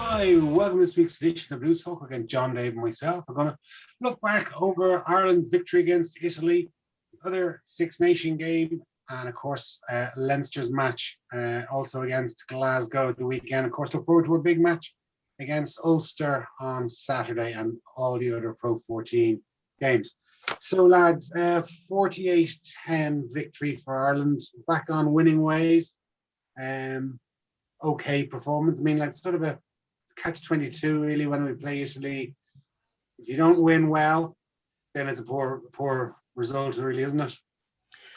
Hi, welcome to this week's edition of Blues Talk. Again, John, Dave, and myself. We're going to look back over Ireland's victory against Italy, other Six Nation game, and of course, Leinster's match also against Glasgow at the weekend. Of course, look forward to a big match against Ulster on Saturday and all the other Pro 14 games. So, lads, 48-10 victory for Ireland, back on winning ways. Okay performance. I mean, like sort of a catch-22 really when we play Italy. If you don't win well, then it's a poor result, really, isn't it?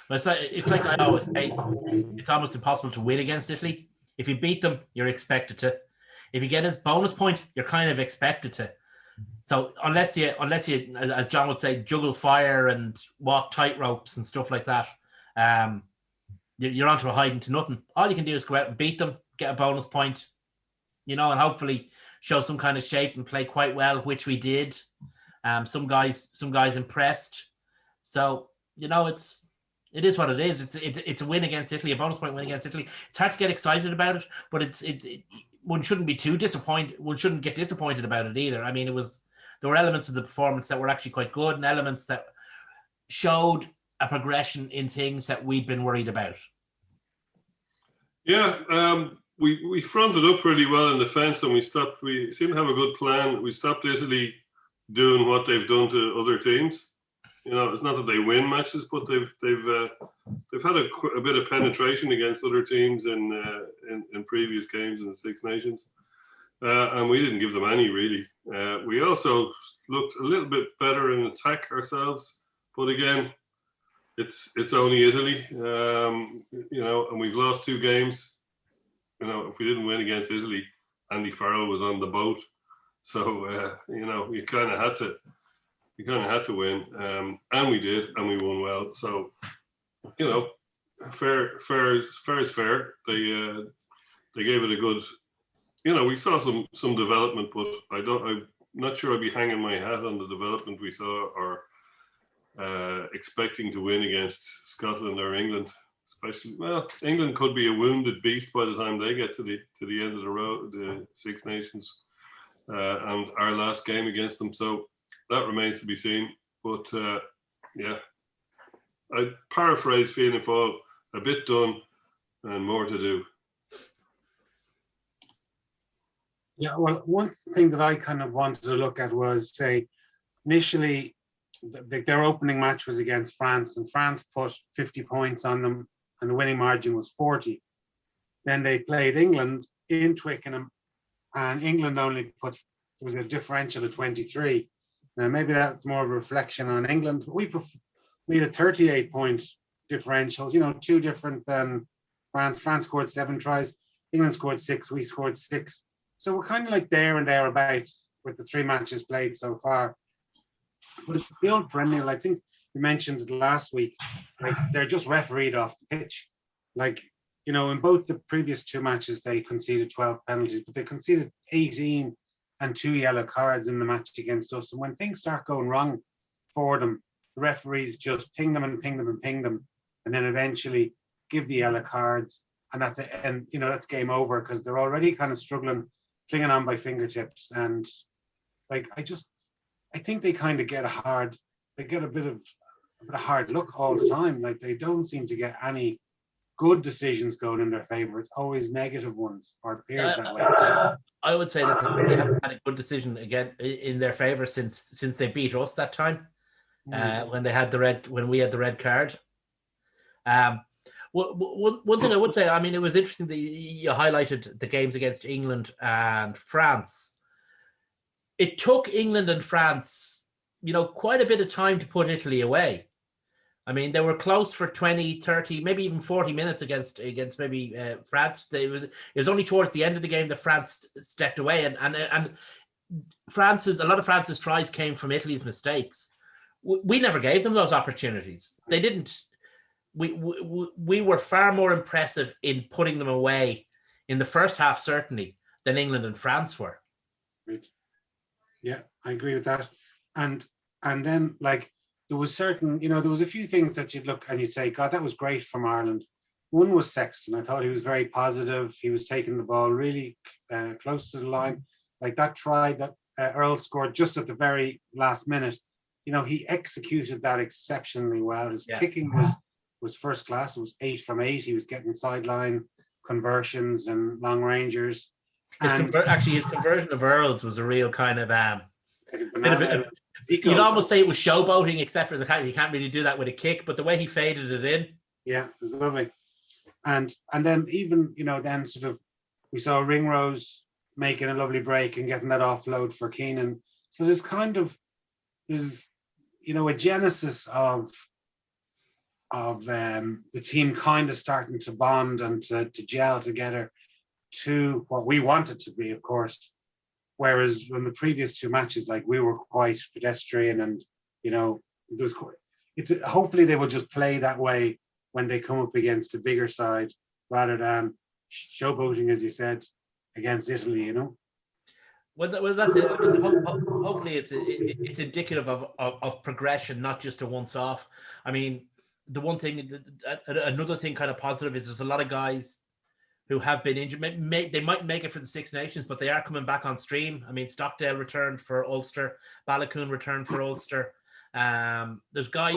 Well, it's like I always say, it's almost impossible to win against Italy. If you beat them, you're expected to. If you get a bonus point, you're kind of expected to. So unless you, as John would say, juggle fire and walk tight ropes and stuff like that, you're onto a hiding to nothing. All you can do is go out and beat them, get a bonus point, and hopefully show some kind of shape and play quite well, which we did. Some guys impressed. So it is what it is. It's a win against Italy, a bonus point win against Italy. It's hard to get excited about it, but one shouldn't be too disappointed. One shouldn't get disappointed about it either. I mean, there were elements of the performance that were actually quite good, and elements that showed a progression in things that we'd been worried about. Yeah, we fronted up really well in defence, and we seem to have a good plan. We stopped Italy doing what they've done to other teams. It's not that they win matches, but they've had a bit of penetration against other teams in previous games in the Six Nations, and we didn't give them any really. We also looked a little bit better in attack ourselves, but again, it's only Italy, and we've lost two games. If we didn't win against Italy, Andy Farrell was on the boat, so you kind of had to win, and we did, and we won well. So fair is fair. They gave it a good. We saw some development, but I'm not sure I'd be hanging my hat on the development we saw or expecting to win against Scotland or England. Especially, well, England could be a wounded beast by the time they get to the end of the road, the Six Nations, and our last game against them. So that remains to be seen. But yeah, I paraphrase Fianna Fáil: a bit done and more to do. Yeah, well, one thing that I kind of wanted to look at was, say, initially their opening match was against France, and France put 50 points on them, and the winning margin was 40. Then they played England in Twickenham, and England only was a differential of 23. Now, maybe that's more of a reflection on England. We had a 38-point differential, two different than France. France scored 7 tries, England scored 6, we scored 6. So we're kind of like there and thereabouts with the 3 matches played so far. But it's the old perennial. I think you mentioned it last week. Like, they're just refereed off the pitch. Like, in both the previous 2 matches, they conceded 12 penalties, but they conceded 18 and 2 yellow cards in the match against us. And when things start going wrong for them, the referees just ping them and ping them and ping them, and then eventually give the yellow cards, and that's it. And that's game over, because they're already kind of struggling, clinging on by fingertips. And like, I think they kind of get a bit of a hard look all the time. Like, they don't seem to get any good decisions going in their favor. It's always negative ones, or it appears that way. I would say that they haven't had a good decision again in their favor since they beat us that time, when we had the red card. One thing I would say, I mean, it was interesting that you highlighted the games against England and France. It took England and France, quite a bit of time to put Italy away. I mean, they were close for 20, 30, maybe even 40 minutes against maybe France. It was only towards the end of the game that France stepped away, and a lot of France's tries came from Italy's mistakes. We never gave them those opportunities. They didn't. We were far more impressive in putting them away in the first half, certainly, than England and France were. Right. Yeah, I agree with that. And then, like, there was certain, there was a few things that you'd look and you'd say, God, that was great from Ireland. One was Sexton. I thought he was very positive. He was taking the ball really close to the line. Like that try that Earl scored just at the very last minute. You know, he executed that exceptionally well. His kicking was first class. It was 8 from 8. He was getting sideline conversions and long rangers. His conversion of Earls was a real kind of you'd almost say it was showboating, except for he can't really do that with a kick, but the way he faded it in. Yeah, it was lovely. And then even, then sort of we saw Ringrose making a lovely break and getting that offload for Keenan. So there's a genesis of the team kind of starting to bond and to gel together to what we wanted to be, of course. Whereas in the previous 2 matches, like we were quite pedestrian, and hopefully they will just play that way when they come up against a bigger side, rather than showboating, as you said, against Italy. Well, that's it. I mean, hopefully it's indicative of progression, not just a once-off. I mean, another thing kind of positive is there's a lot of guys who have been injured. They might make it for the Six Nations, but they are coming back on stream. I mean, Stockdale returned for Ulster. Balakoon returned for Ulster. There's guys.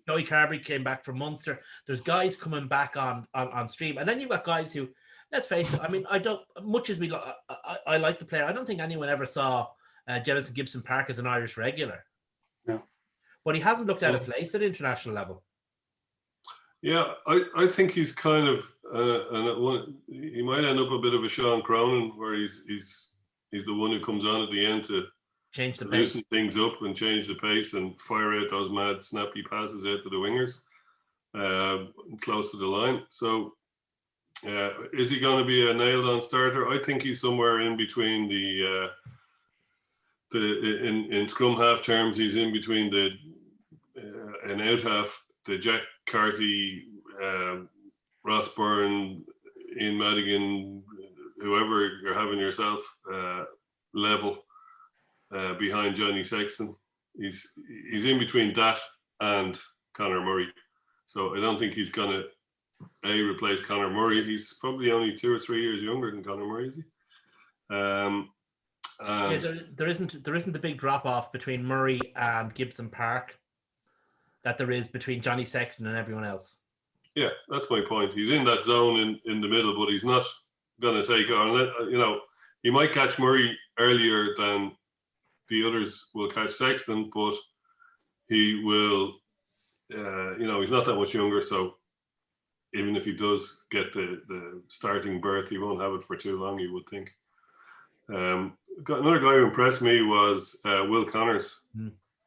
Joey Carberry came back from Munster. There's guys coming back on stream, and then you've got guys who, let's face it. I mean, I like the player. I don't think anyone ever saw Jennison Gibson Park as an Irish regular. No, but he hasn't looked out of place at international level. Yeah, I think he's kind of he might end up a bit of a Sean Cronin, where he's the one who comes on at the end to change the loosen pace, things up and change the pace and fire out those mad snappy passes out to the wingers close to the line. So is he going to be a nailed on starter? I think he's somewhere in between in scrum half terms, he's in between an out half, the Jack Carty, Ross Byrne, Ian Madigan, whoever you're having yourself level behind Johnny Sexton. He's in between that and Conor Murray. So I don't think he's going to replace Conor Murray. He's probably only 2 or 3 years younger than Conor Murray, is he? There isn't the big drop off between Murray and Gibson Park that there is between Johnny Sexton and everyone else. Yeah, that's my point. He's in that zone in the middle, but he's not going to take on. He might catch Murray earlier than the others will catch Sexton, but he will. He's not that much younger, so even if he does get the starting berth, he won't have it for too long, you would think. Got another guy who impressed me was Will Connors.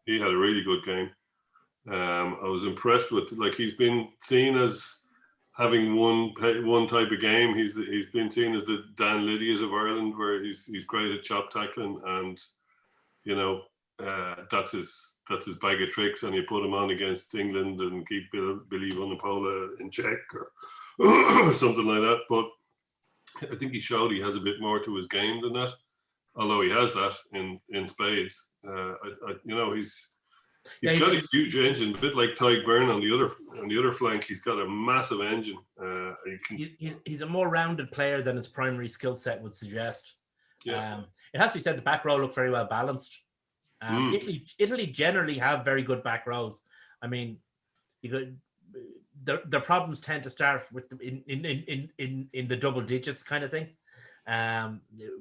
He had a really good game. I was impressed with, he's been seen as having one type of game. He's been seen as the Dan Lydiate of Ireland, where he's great at chop tackling, and that's his bag of tricks. And you put him on against England and keep Billy Vunipola in check or something like that. But I think he showed he has a bit more to his game than that, although he has that in spades. He's got a huge engine, a bit like Tyg Byrne on the other flank. He's got a massive engine. He's a more rounded player than his primary skill set would suggest. Yeah. It has to be said the back row looked very well balanced. Italy generally have very good back rows. I mean, their problems tend to start with in the double digits kind of thing.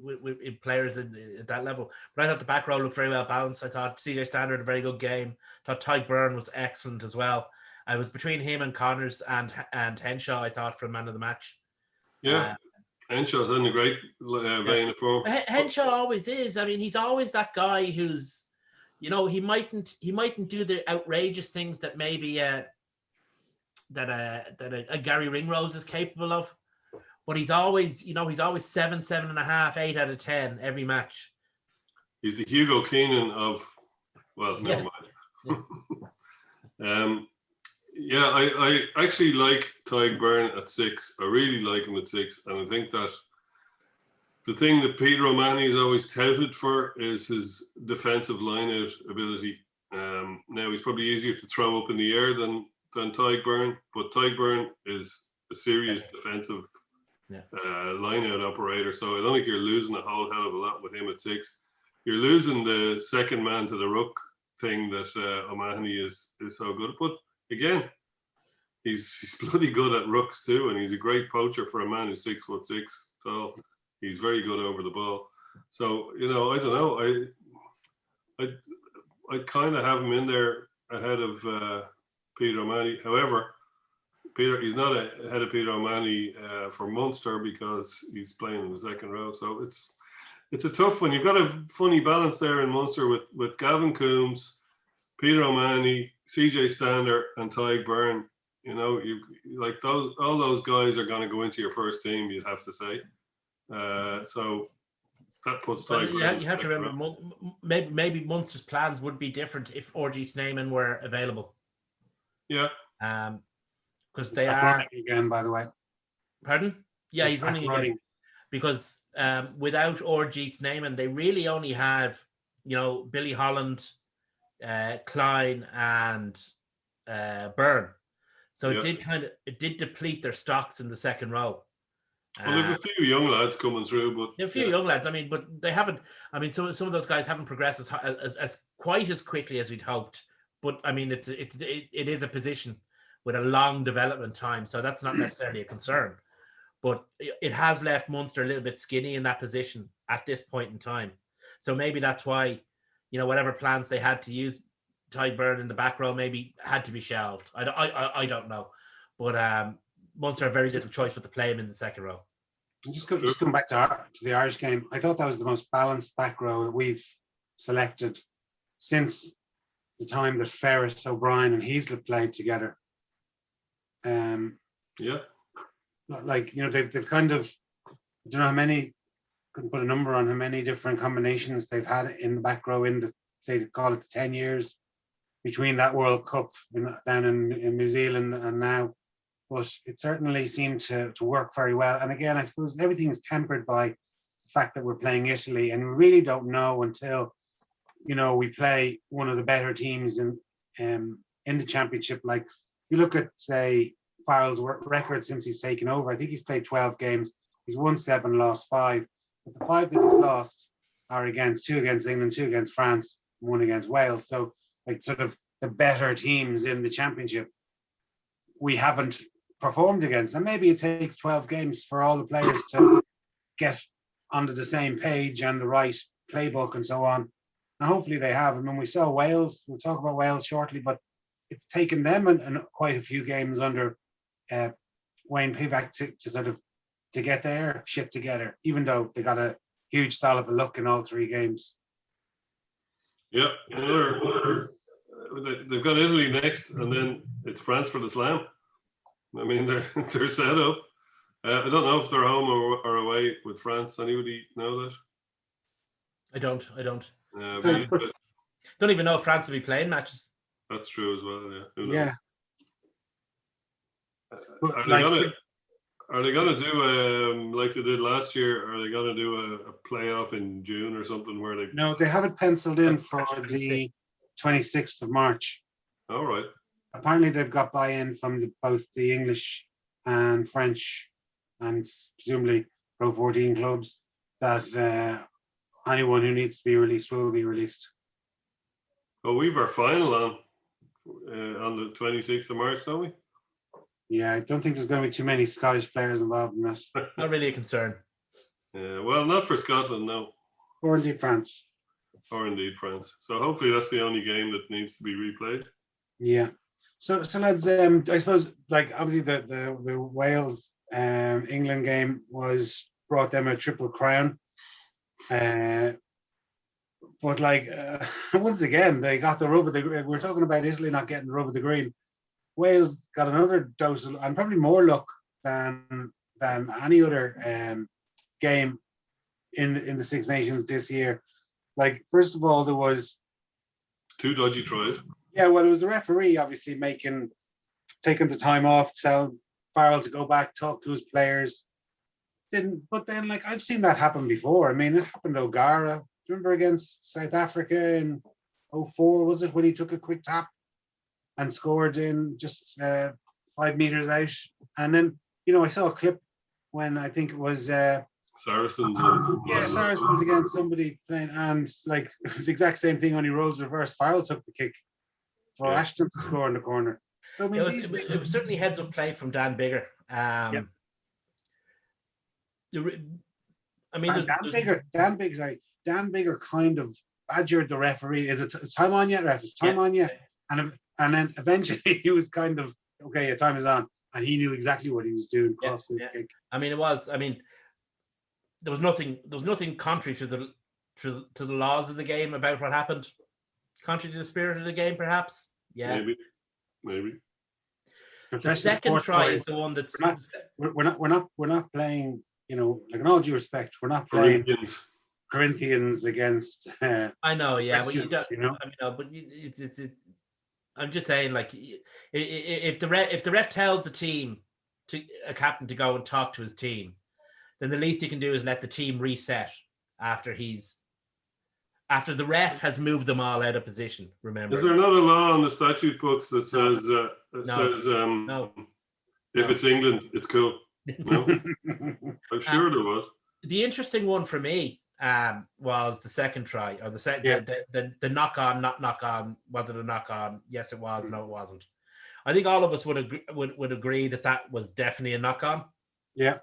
With players at that level. But I thought the back row looked very well balanced. I thought CJ Stander had a very good game. I thought Tyg Byrne was excellent as well. I was between him and Connors and Henshaw, I thought, for man of the match. Yeah. Henshaw's in a great vein of form. Henshaw always is. I mean, he's always that guy who's, he mightn't do the outrageous things that maybe that a Gary Ringrose is capable of. But he's always 7, 7.5, 8 out of 10 every match. He's the Hugo Keenan of, never mind. I actually like Tyg Byrne at 6. I really like him at 6, and I think that the thing that Peter O'Mahony is always touted for is his defensive line-out ability. Now he's probably easier to throw up in the air than than Tyke Byrne, but Tyke Byrne is a serious defensive line-out operator. So I don't think you're losing a whole hell of a lot with him at 6. You're losing the second man to the ruck thing that O'Mahony is so good. But again, he's bloody good at rucks too, and he's a great poacher for a man who's 6'6" tall. He's very good over the ball. So I don't know. I kind of have him in there ahead of Peter O'Mahony. However, he's not ahead of Peter O'Mahony for Munster because he's playing in the second row. So it's a tough one. You've got a funny balance there in Munster with Gavin Coombs, Peter O'Mahony, CJ Stander, and Tyke Byrne. You like all those guys are going to go into your first team. You'd have to say. So that puts Tyke Byrne. You have to remember, maybe Munster's plans would be different if RG Snyman were available. Yeah. Because they are running again, by the way. Pardon? Yeah, he's running again. Because without RG Snyman, they really only have, Billy Holland, Klein, and Byrne. So it did deplete their stocks in the second row. Well, there's a few young lads coming through, but there are a few young lads. But they haven't. Some of those guys haven't progressed as quite as quickly as we'd hoped. But it is a position with a long development time, so that's not necessarily a concern. But it has left Munster a little bit skinny in that position at this point in time. So maybe that's why, whatever plans they had to use Tyke Byrne in the back row maybe had to be shelved. I don't know, but Munster have very little choice but to play him in the second row. Just going back to the Irish game, I thought that was the most balanced back row that we've selected since the time that Ferris, O'Brien, and Heaslip played together. They've kind of, I don't know how many, couldn't put a number on how many different combinations they've had in the back row in call it the 10 years between that World Cup down in New Zealand and now. But it certainly seemed to work very well. And again, I suppose everything is tempered by the fact that we're playing Italy, and we really don't know until, we play one of the better teams in the championship. Like, you look at, say, Farrell's record since he's taken over. I think he's played 12 games. He's won 7, lost 5. But the 5 that he's lost are 2 against England, 2 against France, 1 against Wales. So, sort of the better teams in the championship, we haven't performed against. And maybe it takes 12 games for all the players to get onto the same page and the right playbook and so on. And hopefully they have. I mean, we saw Wales. We'll talk about Wales shortly, but it's taken them and quite a few games under Wayne Pivac to get their shit together, even though they got a huge dollop of luck in all 3 games. Yeah, they've got Italy next, and then it's France for the Slam. I mean, they're set up. I don't know if they're home or away with France. Anybody know that? I don't. Don't even know if France will be playing matches. That's true as well. Yeah. Are they gonna do like they did last year? Are they gonna do a playoff in June or something where they? No, they have it penciled in for the 26th of March. All right. Apparently, they've got buy-in from both the English and French, and presumably Pro 14 clubs that anyone who needs to be released will be released. Well, we've our final on the 26th of March, don't we? Yeah, I don't think there's going to be too many Scottish players involved in this. Not really a concern. Well, not for Scotland, no. Or indeed France. So hopefully that's the only game that needs to be replayed. Yeah. So lads, I suppose obviously the Wales England game brought them a triple crown. But once again, they got the rub of the green. We're talking about Italy not getting the rub of the green. Wales got another dose of, and probably more luck than any other game in the Six Nations this year. First of all, there was 2 dodgy tries. Yeah, well, it was the referee obviously taking the time off to tell Farrell to go back, talk to his players. But then I've seen that happen before. I mean, it happened to O'Gara. Remember against South Africa in 2004, was it, when he took a quick tap? and scored in just 5 meters out. And then, I saw a clip when I think it was Saracens. Saracens against somebody playing, and like it was the exact same thing, only roles reversed. Farrell took the kick for Ashton to score in the corner. So, I mean, it was certainly heads up play from Dan Biggar. Dan Biggar kind of badgered the referee. Is it time on yet, ref? Is time on yet? And then eventually he was kind of, okay, your time is on, and he knew exactly what he was doing. Kick. I mean, there was nothing contrary to the laws of the game about what happened. Contrary to the spirit of the game, perhaps. Yeah, maybe. The second try is the one that's we're not playing. Like in all due respect, we're not playing Corinthians against. I know, yeah, but it's. I'm just saying, like, if the ref tells a captain to go and talk to his team, then the least he can do is let the team reset after the ref has moved them all out of position. Remember, is there not a law on the statute books that says if it's England, it's cool? No, I'm sure there was. The interesting one for me was the second try, or the knock on, not knock on. Was it a knock on? Yes, it was. No, it wasn't. I think all of us would agree that was definitely a knock on. Yeah.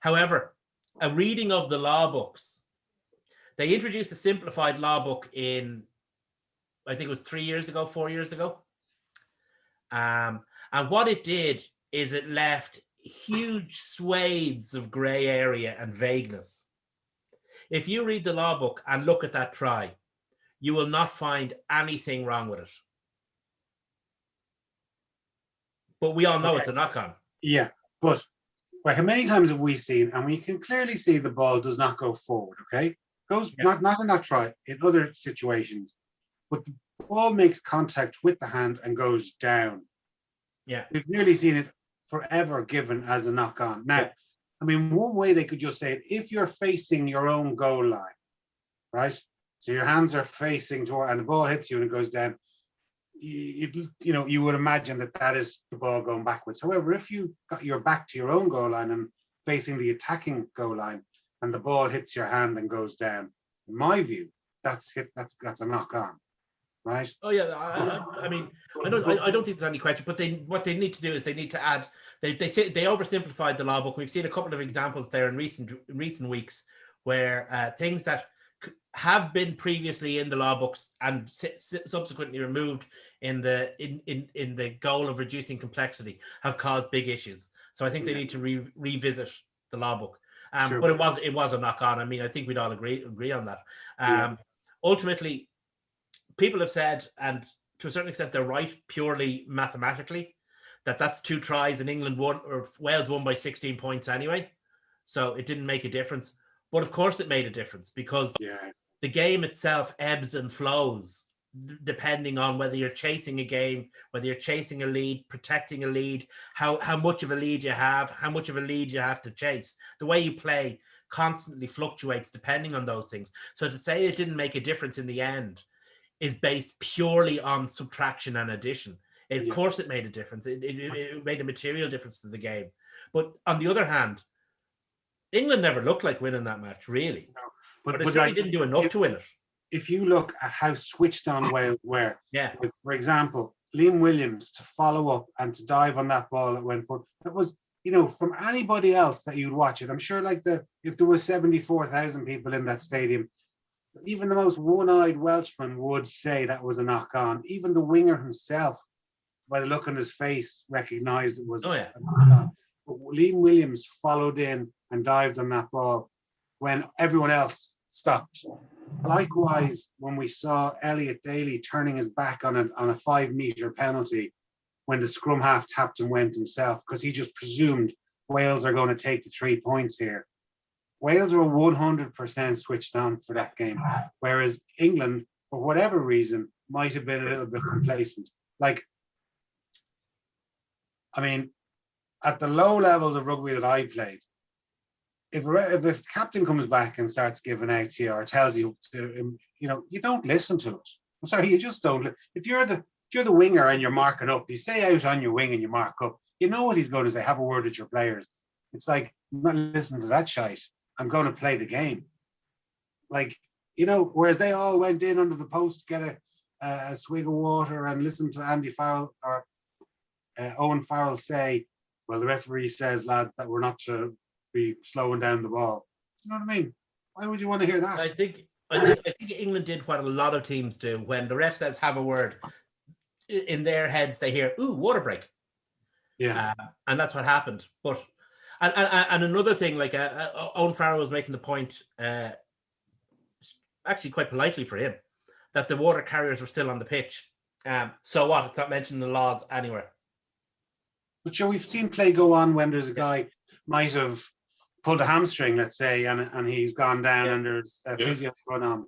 However, a reading of the law books, they introduced a simplified law book in, I think it was 4 years ago. And what it did is it left huge swathes of gray area and vagueness. If you read the law book and look at that try, you will not find anything wrong with it. But we all know it's a knock-on. Yeah, but how many times have we seen, and we can clearly see the ball does not go forward, okay? Goes not in that try, in other situations, but the ball makes contact with the hand and goes down. Yeah. We've nearly seen it forever given as a knock-on. Now, I mean, one way they could just say it, if you're facing your own goal line, right? So your hands are facing toward, and the ball hits you and it goes down. You would imagine that is the ball going backwards. However, if you've got your back to your own goal line and facing the attacking goal line, and the ball hits your hand and goes down, in my view, that's a knock-on, right? Oh yeah, I mean, I don't think there's any question. But what they need to do is they need to add. They say they oversimplified the law book. We've seen a couple of examples there in recent weeks where things that have been previously in the law books and subsequently removed in the goal of reducing complexity have caused big issues. So I think they need to revisit the law book. Sure. But it was a knock on. I mean, I think we'd all agree on that. Ultimately, people have said, and to a certain extent they're right, purely mathematically, that's 2 tries and England won, or Wales won by 16 points anyway. So it didn't make a difference. But of course it made a difference, because the game itself ebbs and flows depending on whether you're chasing a game, whether you're chasing a lead, protecting a lead, how much of a lead you have, how much of a lead you have to chase. The way you play constantly fluctuates depending on those things. So to say it didn't make a difference in the end is based purely on subtraction and addition. Of course it made a difference. It made a material difference to the game. But on the other hand, England never looked like winning that match, really. No, but they certainly didn't do enough to win it. If you look at how switched on Wales were, like, for example, Liam Williams to follow up and to dive on that ball that went forward, that was, from anybody else that you'd watch it. I'm sure if there was 74,000 people in that stadium, even the most one-eyed Welshman would say that was a knock-on. Even the winger himself, by the look on his face, recognised it was a knock-on. But Liam Williams followed in and dived on that ball when everyone else stopped. Likewise, when we saw Elliot Daly turning his back on a 5-meter penalty when the scrum half tapped and went himself, because he just presumed Wales are going to take the 3 points here. Wales were 100% switched on for that game, whereas England, for whatever reason, might have been a little bit complacent. Like, I mean, at the low levels of rugby that I played, if the captain comes back and starts giving out to you or tells you to, you don't listen to it. I'm sorry, you just don't. If you're the you're the winger and you're marking up, you stay out on your wing and you mark up. You know what he's going to say. Have a word with your players. It's like, I'm not listening to that shite. I'm going to play the game. Like, you know, whereas they all went in under the post to get a swig of water and listen to Andy Farrell or Owen Farrell say, well, the referee says, lads, that we're not to be slowing down the ball. You know what I mean? Why would you want to hear that? I think England did what a lot of teams do. When the ref says have a word, in their heads they hear, ooh, water break. Yeah. And that's what happened. But and another thing, like Owen Farrell was making the point, actually quite politely for him, that the water carriers were still on the pitch. So what? It's not mentioned in the laws anywhere. But sure, we've seen play go on when there's a guy might have pulled a hamstring, let's say, and he's gone down and there's a physio going on.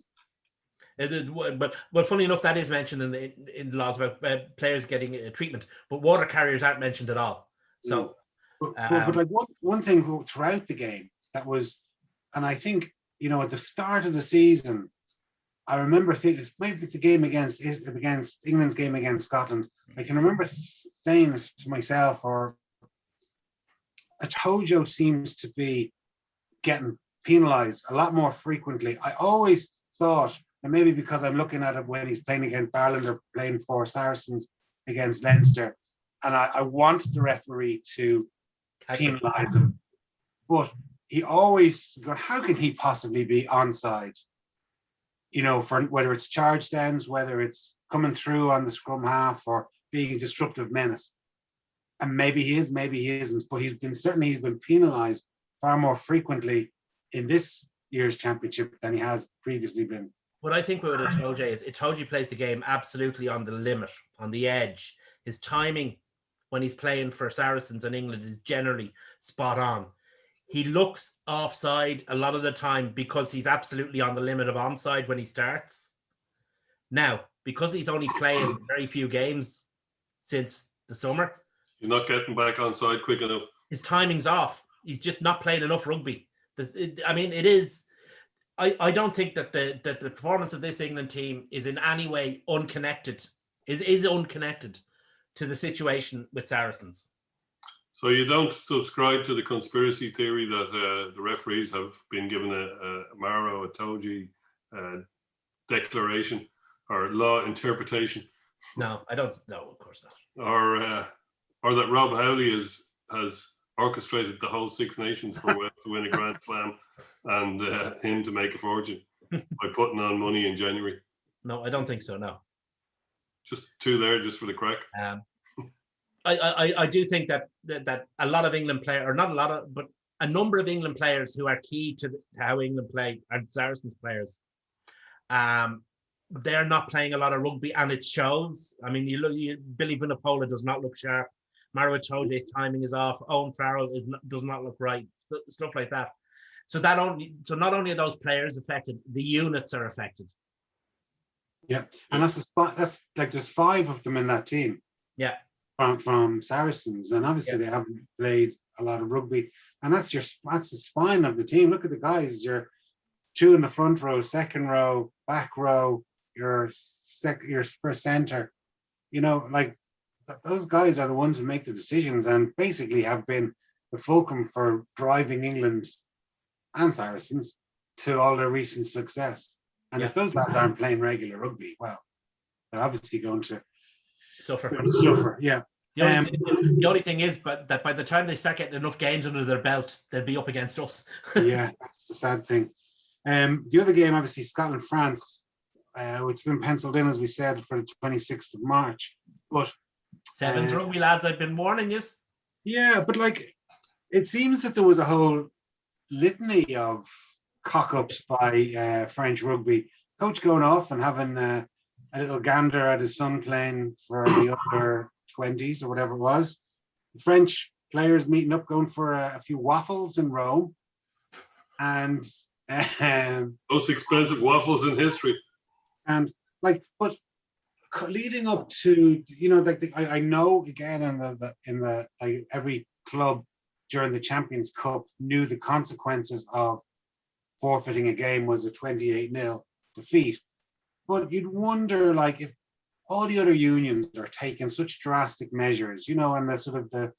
But funny enough, that is mentioned in the laws about players getting treatment, but water carriers aren't mentioned at all. So, but like one thing throughout the game that was, and I think, you know, at the start of the season, I remember thinking maybe the game against England's game against Scotland. I can remember saying to myself, or Itojo seems to be getting penalised a lot more frequently. I always thought, and maybe because I'm looking at it when he's playing against Ireland or playing for Saracens against Leinster, and I want the referee to penalise him, but he always go, how can he possibly be onside? You know, for whether it's charge downs, whether it's coming through on the scrum half or being a disruptive menace. And maybe he is, maybe he isn't, but he's been penalised far more frequently in this year's championship than he has previously been. What I think with Itoje is Itoje plays the game absolutely on the limit, on the edge. His timing when he's playing for Saracens and England is generally spot on. He looks offside a lot of the time because he's absolutely on the limit of onside when he starts. Now, because he's only playing very few games since the summer, he's not getting back onside quick enough. His timing's off. He's just not playing enough rugby. It is. I don't think that the performance of this England team is in any way unconnected. Is unconnected to the situation with Saracens. So you don't subscribe to the conspiracy theory that the referees have been given a Maro Itoje declaration or law interpretation? No, I don't. No, of course not. Or that Rob Howley has orchestrated the whole Six Nations for Wales to win a Grand Slam and him to make a fortune by putting on money in January. No, I don't think so. No. Just two there, just for the crack. I do think that a lot of England players, or not a lot of, but a number of England players who are key to how England play are Saracens players. They're not playing a lot of rugby, and it shows. I mean, Billy Vunipola does not look sharp. Maro Itoje's timing is off. Owen Farrell does not look right. Stuff like that. So not only are those players affected, the units are affected. Yeah, and that's like there's 5 of them in that team. Yeah. From Saracens, and obviously they haven't played a lot of rugby, and that's the spine of the team. Look at the guys. You're 2 in the front row, second row, back row. Your centre. You know, like those guys are the ones who make the decisions, and basically have been the fulcrum for driving England and Saracens to all their recent success. And if those lads aren't playing regular rugby, well, they're obviously going to suffer. Yeah. The only thing is, but that by the time they start getting enough games under their belt, they'll be up against us. Yeah, that's the sad thing. The other game, obviously, Scotland-France. It's been penciled in, as we said, for the 26th of March. But Sevens rugby, lads, I've been warning you. Yeah, but like, it seems that there was a whole litany of cock-ups by French rugby. Coach going off and having a little gander at his son playing for the under 20s or whatever it was. The French players meeting up, going for a few waffles in Rome. And most expensive waffles in history. And like, but leading up to, you know, like I know again in the like every club during the Champions Cup knew the consequences of forfeiting a game was a 28-0 defeat. But you'd wonder, like, if all the other unions are taking such drastic measures, you know, and the sort of the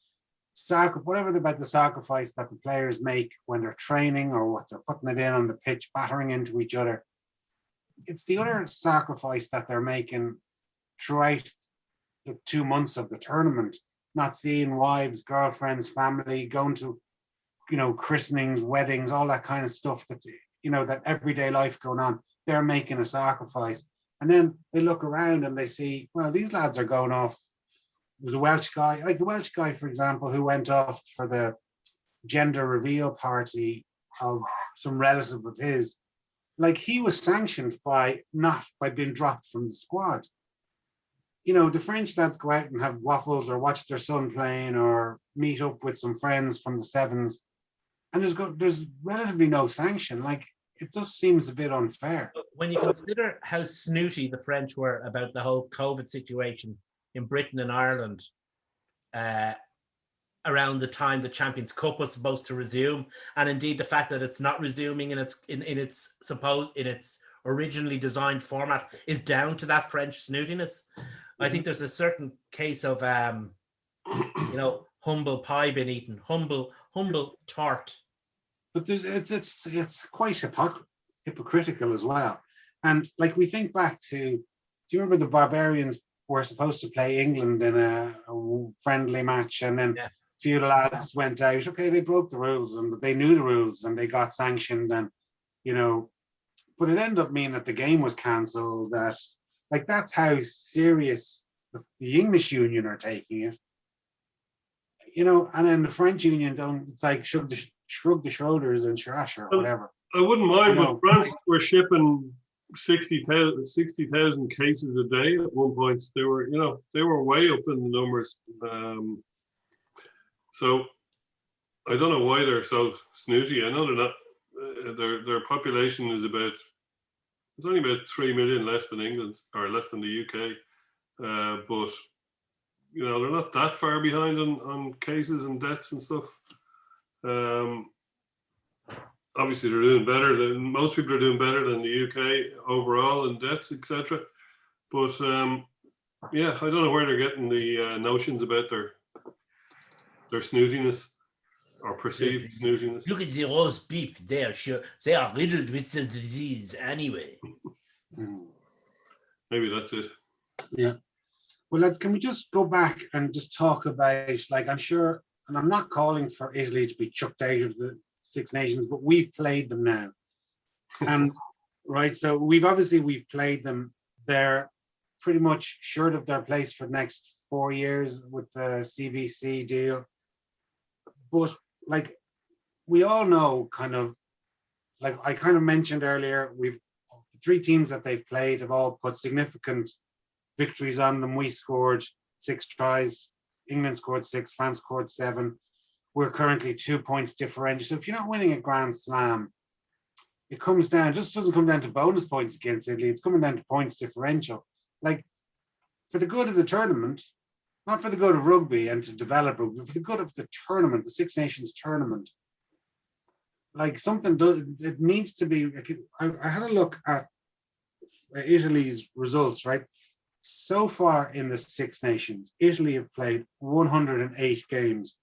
whatever about the sacrifice that the players make when they're training or what they're putting it in on the pitch, battering into each other. It's the other sacrifice that they're making throughout the 2 months of the tournament, not seeing wives, girlfriends, family, going to, you know, christenings, weddings, all that kind of stuff that, you know, that everyday life going on. They're making a sacrifice. And then they look around and they see, well, these lads are going off. There's a Welsh guy, like the Welsh guy, for example, who went off for the gender reveal party of some relative of his. Like, he was sanctioned by being dropped from the squad. You know, the French lads go out and have waffles or watch their son playing or meet up with some friends from the sevens, and there's relatively no sanction. Like, it just seems a bit unfair. When you consider how snooty the French were about the whole COVID situation in Britain and Ireland, around the time the Champions Cup was supposed to resume, and indeed the fact that it's not resuming in its originally designed format is down to that French snootiness. I think there's a certain case of you know, humble pie being eaten, humble tart. But it's quite hypocritical as well. And like, we think back to, do you remember the Barbarians were supposed to play England in a friendly match, and then a few lads went out. Okay, they broke the rules, and they knew the rules, and they got sanctioned, and, you know, but it ended up meaning that the game was cancelled. That, like, that's how serious the English union are taking it, you know. And then the French union don't. It's like shrug the shoulders and trash or whatever. I wouldn't mind, You but know, France were shipping 60,000 cases a day at one point. They were way up in the numbers. So I don't know why they're so snooty. I know they're not. Their population is it's only about 3 million less than England, or less than the UK. But, you know, they're not that far behind on cases and deaths and stuff. Obviously, they're doing better than most people are doing better than the UK overall in deaths, etc. But yeah, I don't know where they're getting the notions about their snootiness or perceived snootiness. Look at the roast beef. They are riddled with the disease anyway. Maybe that's it. Yeah. Well, can we just go back and just talk about, like, I'm sure, and I'm not calling for Italy to be chucked out of the Six Nations, but we've played them now. And right, so we've played them. They're pretty much short of their place for the next 4 years with the CVC deal. But, like, we all know, kind of, like I kind of mentioned earlier, the 3 teams that they've played have all put significant victories on them. We scored 6 tries, England scored 6, France scored 7. We're currently 2 points differential. So if you're not winning a Grand Slam, it just doesn't come down to bonus points against Italy. It's coming down to points differential. Like, for the good of the tournament, not for the good of rugby and to develop rugby, but for the good of the tournament, the Six Nations tournament, like, it needs to be. I had a look at Italy's results, right? So far in the Six Nations, Italy have played 108 games.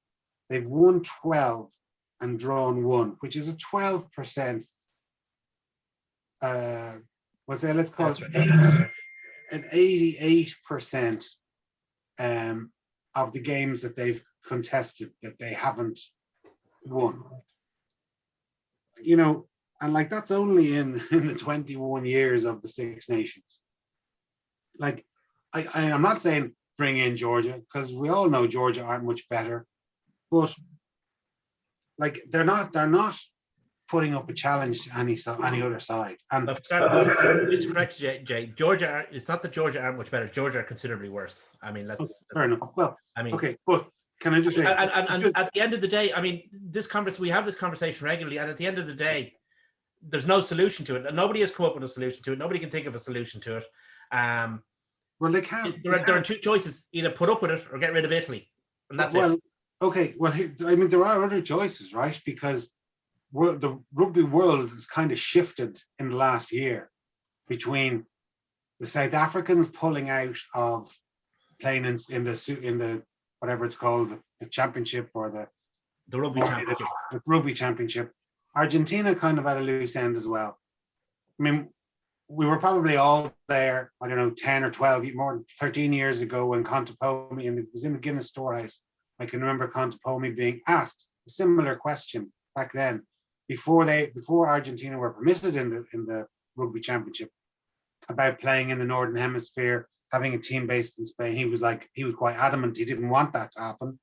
They've won 12 and drawn 1, which is a 12%. Let's call it an 88% of the games that they've contested that they haven't won. You know, and like, that's only in the 21 years of the Six Nations. Like, I'm not saying bring in Georgia, because we all know Georgia aren't much better, but, like, they're not putting up a challenge to any other side. And just to correct you, Jay, Georgia, it's not that Georgia aren't much better. Georgia are considerably worse. I mean, fair enough. Well, I mean, okay, but can I just say, and at the end of the day, I mean, we have this conversation regularly, and at the end of the day, there's no solution to it. And nobody has come up with a solution to it. Nobody can think of a solution to it. Well, they can't. There are 2 choices: either put up with it or get rid of Italy, and that's it. Okay. Well, I mean, there are other choices, right? Because the rugby world has kind of shifted in the last year between the South Africans pulling out of playing in the whatever it's called, the championship or The rugby championship. the rugby championship. Argentina kind of at a loose end as well. I mean, we were probably all there, I don't know, 10 or 12, more than 13 years ago when Contepomi, and it was in the Guinness Storehouse. I can remember Contepomi being asked a similar question back then, before Argentina were permitted in the rugby championship, about playing in the Northern Hemisphere, having a team based in Spain. He was quite adamant he didn't want that to happen.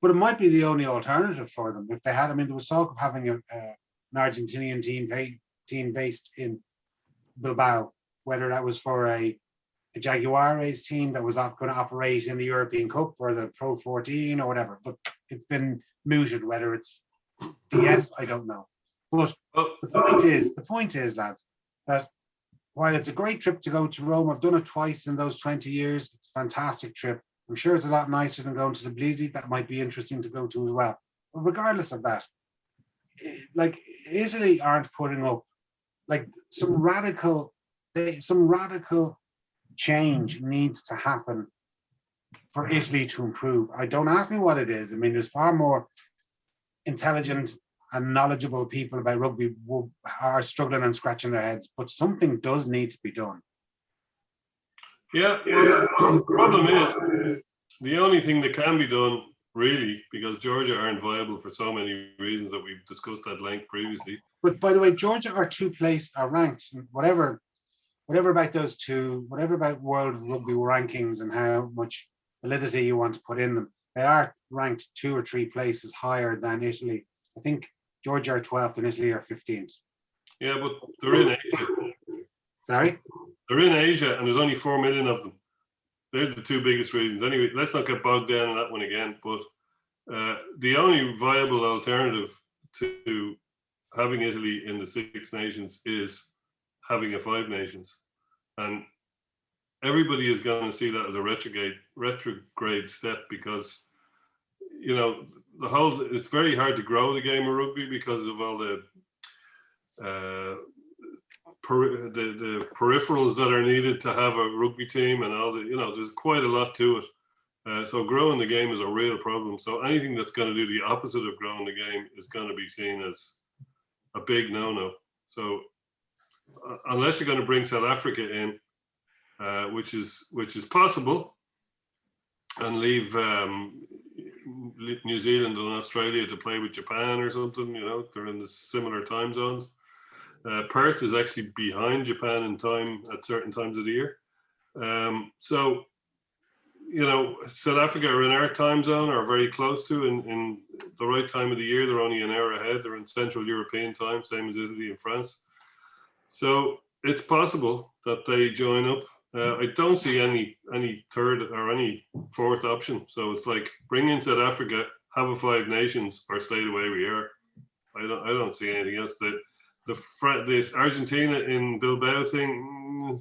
But it might be the only alternative for them if they had. I mean, there was talk of having an Argentinian team based in Bilbao, whether that was for a Jaguares team that was going to operate in the European Cup or the Pro 14 or whatever. But it's been mooted whether it's yes, I don't know. But the point is, lads, that while it's a great trip to go to Rome, I've done it twice in those 20 years. It's a fantastic trip. I'm sure it's a lot nicer than going to the Blisi. That might be interesting to go to as well. But regardless of that, like Italy aren't putting up like some radical change needs to happen for Italy to improve. Don't ask me what it is. I mean, there's far more intelligent and knowledgeable people about rugby who are struggling and scratching their heads, but something does need to be done. Yeah, well, the problem is the only thing that can be done, really, because Georgia aren't viable for so many reasons that we've discussed at length previously. But by the way, Georgia are ranked, whatever about those two, whatever about world rugby rankings and how much validity you want to put in them, they are ranked 2 or 3 places higher than Italy. I think Georgia are 12th and Italy are 15th. Yeah, but they're in Asia. Sorry? They're in Asia, and there's only 4 million of them. They're the 2 biggest reasons. Anyway, let's not get bogged down in that one again. But the only viable alternative to having Italy in the 6 nations is having a 5 nations. And everybody is going to see that as a retrograde step because, you know, it's very hard to grow the game of rugby because of all the peripherals that are needed to have a rugby team and all the, you know, there's quite a lot to it. So growing the game is a real problem. So anything that's going to do the opposite of growing the game is going to be seen as a big no-no. So unless you're going to bring South Africa in, which is possible, and leave New Zealand and Australia to play with Japan or something, you know, they're in the similar time zones. Perth is actually behind Japan in time at certain times of the year. So, you know, South Africa are in our time zone or very close to in the right time of the year. They're only an hour ahead. They're in Central European time, same as Italy and France. So it's possible that they join up. I don't see any third or any fourth option. So it's like bring in South Africa, have a 5 nations, or stay the way we are. I don't see anything else. This Argentina in Bilbao thing.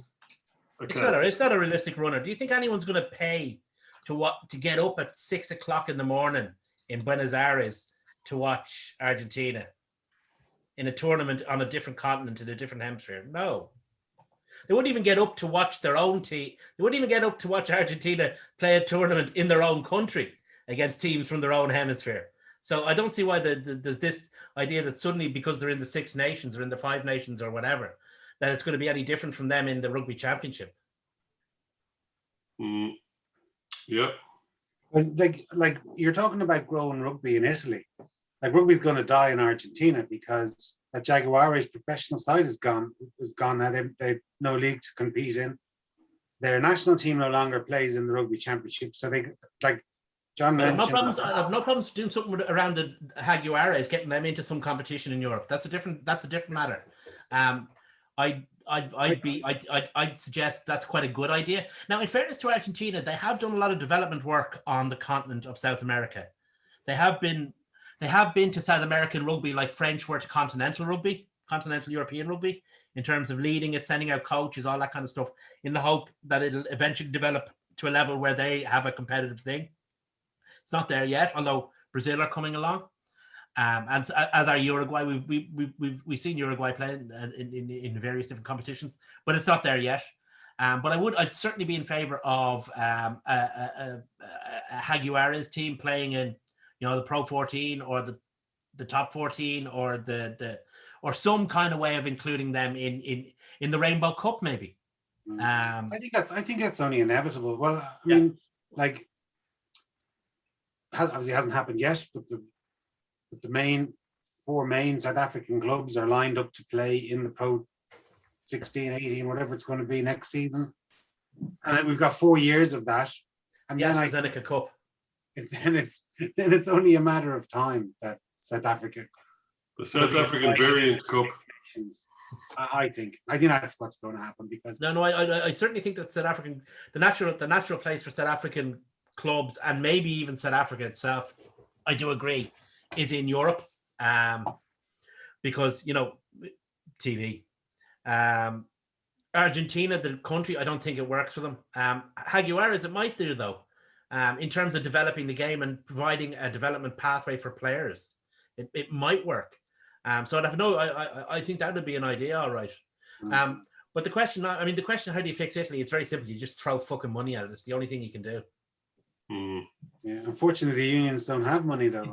It's not a realistic runner. Do you think anyone's going to pay to get up at 6 o'clock in the morning in Buenos Aires to watch Argentina in a tournament on a different continent in a different hemisphere? No. They wouldn't even get up to watch their own team. They wouldn't even get up to watch Argentina play a tournament in their own country against teams from their own hemisphere. So I don't see why there's this idea that suddenly because they're in the 6 nations or in the 5 nations or whatever, that it's going to be any different from them in the rugby championship. Yeah. Well, like you're talking about growing rugby in Italy. Like rugby's going to die in Argentina because that Jaguares professional side is gone now. They've no league to compete in. Their national team no longer plays in the rugby championship. So they like John mentioned. I have no problems doing something around the Jaguares, getting them into some competition in Europe. That's a different matter. I'd suggest that's quite a good idea. Now, in fairness to Argentina, they have done a lot of development work on the continent of South America. They have been to South American rugby like French were to continental European rugby, in terms of leading it, sending out coaches, all that kind of stuff, in the hope that it'll eventually develop to a level where they have a competitive thing. It's not there yet, although Brazil are coming along. And as our Uruguay, we've seen Uruguay playing in various different competitions, but it's not there yet. But I'd certainly be in favour of a Jaguares team playing in, the Pro 14 or the top 14 or or some kind of way of including them in the Rainbow Cup, maybe. I think that's only inevitable. Well, I Yeah. mean, like, obviously hasn't happened yet, but the four main South African clubs are lined up to play in the Pro 16, 18, whatever it's going to be next season. And we've got 4 years of that. And The then AstraZeneca Cup. then it's only a matter of time that South Africa. The South African Variant Cup. I think that's what's going to happen, because No, I certainly think that South African, the natural place for South African clubs, and maybe even South Africa itself, I do agree, is in Europe, because TV. Argentina, the country, I don't think it works for them. Jaguares, it might do though, in terms of developing the game and providing a development pathway for players. It might work. So I think that would be an idea, all right. But the question, how do you fix Italy? It's very simple. You just throw fucking money at it. It's the only thing you can do. Yeah, unfortunately, the unions don't have money though.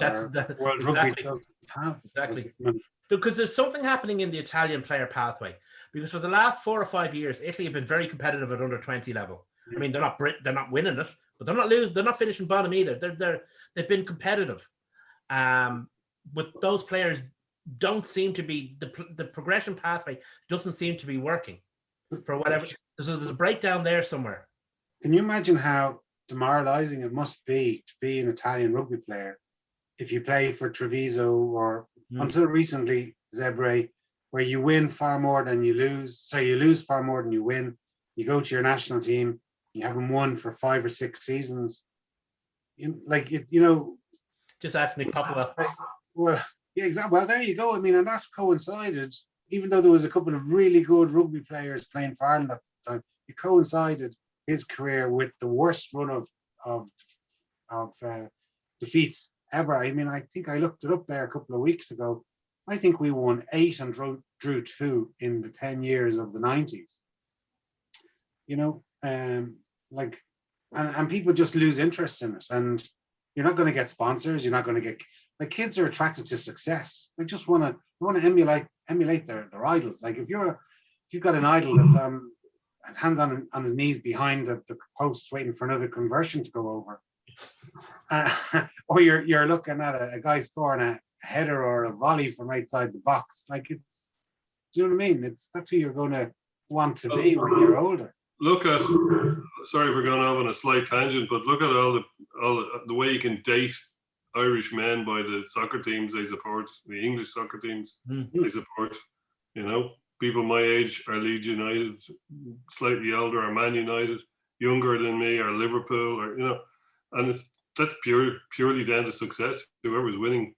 World Rugby doesn't have exactly money. Because there's something happening in the Italian player pathway. Because for the last 4 or 5 years, Italy have been very competitive at under 20 level. I mean, they're not winning it, but they're not losing. They're not finishing bottom either. They've been competitive. But those players don't seem to be, the progression pathway doesn't seem to be working for whatever. There's a breakdown there somewhere. Can you imagine how demoralizing it must be to be an Italian rugby player if you play for Treviso or until recently Zebre, where you win far more than you lose. So you lose far more than you win. You go to your national team, you haven't won for 5 or 6 seasons. Just ask Nick Popwell. Well, yeah, exactly. Well, there you go. I mean, and that coincided, even though there was a couple of really good rugby players playing for Ireland at the time, it coincided his career with the worst run of defeats ever. I mean, I think I looked it up there a couple of weeks ago. I think we won 8 and drew 2 in the 10 years of the 90s. And people just lose interest in it. And you're not going to get sponsors. You're not going to get, kids are attracted to success. They just want to emulate their idols. Like if you've got an idol that's hands on his knees behind the post waiting for another conversion to go over, or you're looking at a guy scoring a header or a volley from outside the box, do you know what I mean? That's who you're going to want to be when you're older. Look at, sorry for going off on a slight tangent, but look at all the way you can date Irish men by the soccer teams they support, the English soccer teams they support. People my age are Leeds United, slightly older are Man United, younger than me are Liverpool, and that's purely down to success. Whoever's winning,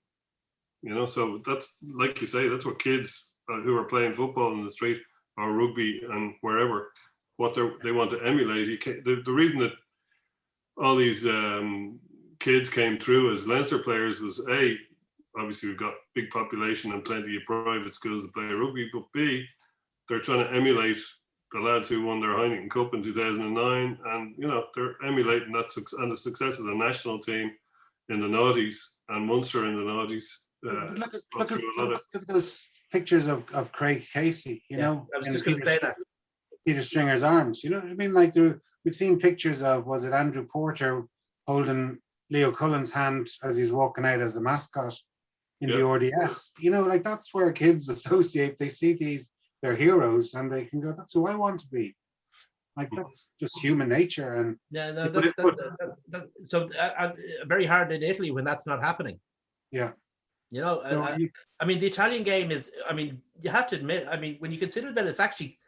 So that's, like you say, that's what kids who are playing football in the street or rugby and wherever, what they want to emulate. The reason that all these kids came through as Leinster players was A, obviously we've got big population and plenty of private schools that play rugby, but B, they're trying to emulate the lads who won their Heineken Cup in 2009, and they're emulating that and the success of the national team in the noughties and Munster in the noughties. Look at those pictures of Craig Casey. I was just going to say that. Peter Stringer's arms. You know what I mean? We've seen pictures of, was it Andrew Porter holding Leo Cullen's hand as he's walking out as the mascot in the RDS. That's where kids associate. They see their heroes and they can go, that's who I want to be. That's just human nature. And so very hard in Italy when that's not happening. Yeah. The Italian game is, you have to admit, when you consider that it's actually,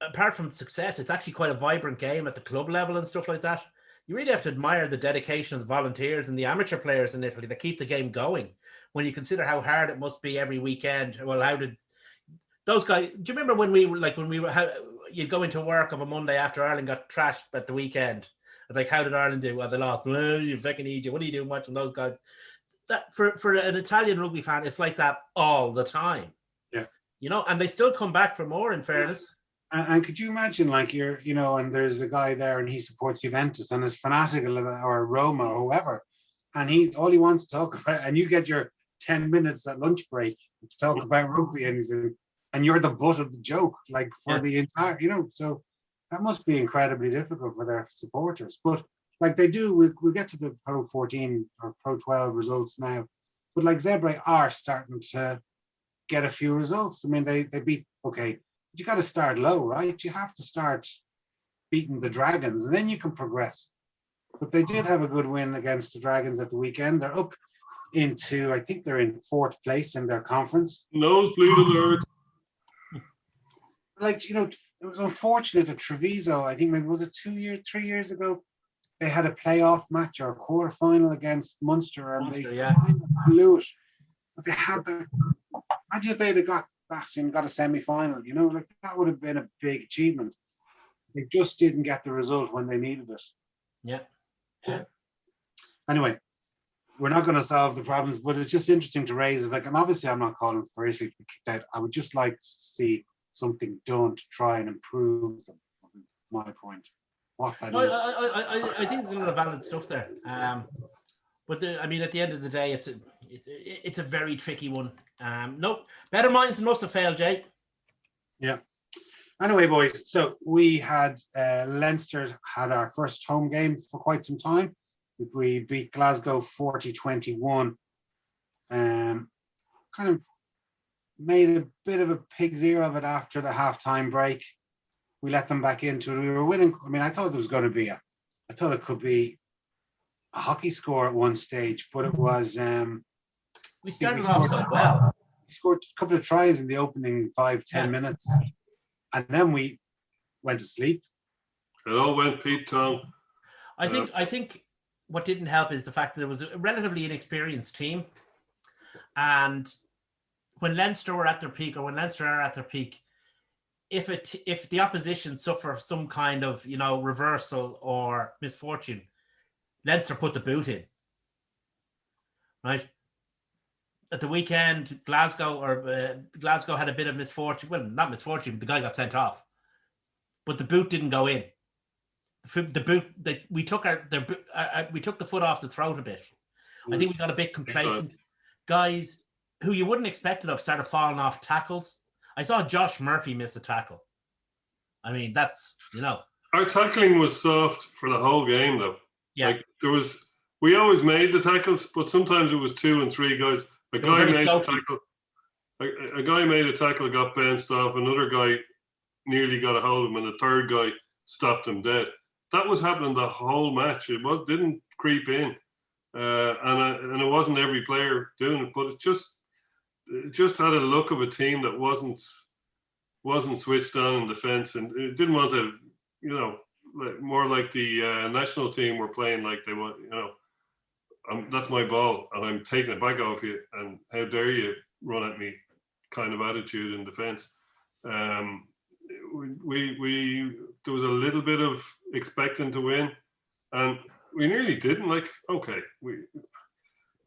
apart from success, it's actually quite a vibrant game at the club level and stuff like that. You really have to admire the dedication of the volunteers and the amateur players in Italy that keep the game going. When you consider how hard it must be every weekend. Well, how did those guys? Do you remember when you'd go into work of a Monday after Ireland got trashed at the weekend? It's how did Ireland do? Well, they lost. Well, you fucking Egypt. What are you doing watching those guys? That for an Italian rugby fan, it's like that all the time. Yeah. And they still come back for more. In fairness. And could you imagine, like, and there's a guy there and he supports Juventus and is fanatical about, or Roma or whoever, and all he wants to talk about, and you get your 10 minutes at lunch break to talk about rugby, and you're the butt of the joke, like for the entire, so that must be incredibly difficult for their supporters. But like they do, we'll get to the Pro 14 or Pro 12 results now, but like Zebre are starting to get a few results. I mean, they beat, okay, you got to start low, right? You have to start beating the Dragons and then you can progress. But they did have a good win against the Dragons at the weekend. They're up into, I think they're in 4th place in their conference. Nosebleed alert. Like, it was unfortunate that Treviso, I think maybe was it 3 years ago, they had a playoff match or a quarterfinal against Munster and they blew it. But they had that. Imagine if they'd have got that and got a semi-final, like that would have been a big achievement. They just didn't get the result when they needed it. Yeah. Anyway, we're not going to solve the problems, but it's just interesting to raise it. Like, and obviously I'm not calling for Italy to be kicked out. I would just like to see something done to try and improve them. My point. What that is. I think there's a lot of valid stuff there. But I mean, at the end of the day, it's a very tricky one. No, better minds than us have failed, Jay. Yeah. Anyway, boys, so we had Leinster had our first home game for quite some time. We beat Glasgow 40-21. Kind of made a bit of a pig's ear of it after the halftime break. We let them back into it. We were winning. I mean, I thought there was going to be I thought it could be a hockey score at one stage, but it was. We started off so well. We scored a couple of tries in the opening 5-10 minutes, and then we went to sleep. It all went Pete Tong. I think what didn't help is the fact that it was a relatively inexperienced team, and when Leinster were at their peak, or when Leinster are at their peak, if the opposition suffer some kind of reversal or misfortune, Leinster put the boot in. Right at the weekend, Glasgow had a bit of misfortune. Well, not misfortune. The guy got sent off, but the boot didn't go in. The boot that we took the foot off the throat a bit. I think we got a bit complacent. Guys who you wouldn't expect it of started falling off tackles. I saw Josh Murphy miss a tackle. I mean, that's Our tackling was soft for the whole game, though. Yeah, like we always made the tackles, but sometimes it was 2 and 3 guys. A guy made a tackle. A guy made a tackle, got bounced off. Another guy nearly got a hold of him, and the third guy stopped him dead. That was happening the whole match. It didn't creep in, and it wasn't every player doing it, but it just had a look of a team that wasn't switched on in defence, and it didn't want to, more like the national team were playing like they want, that's my ball and I'm taking it back off you, and how dare you run at me kind of attitude in defence. There was a little bit of expecting to win, and we nearly didn't.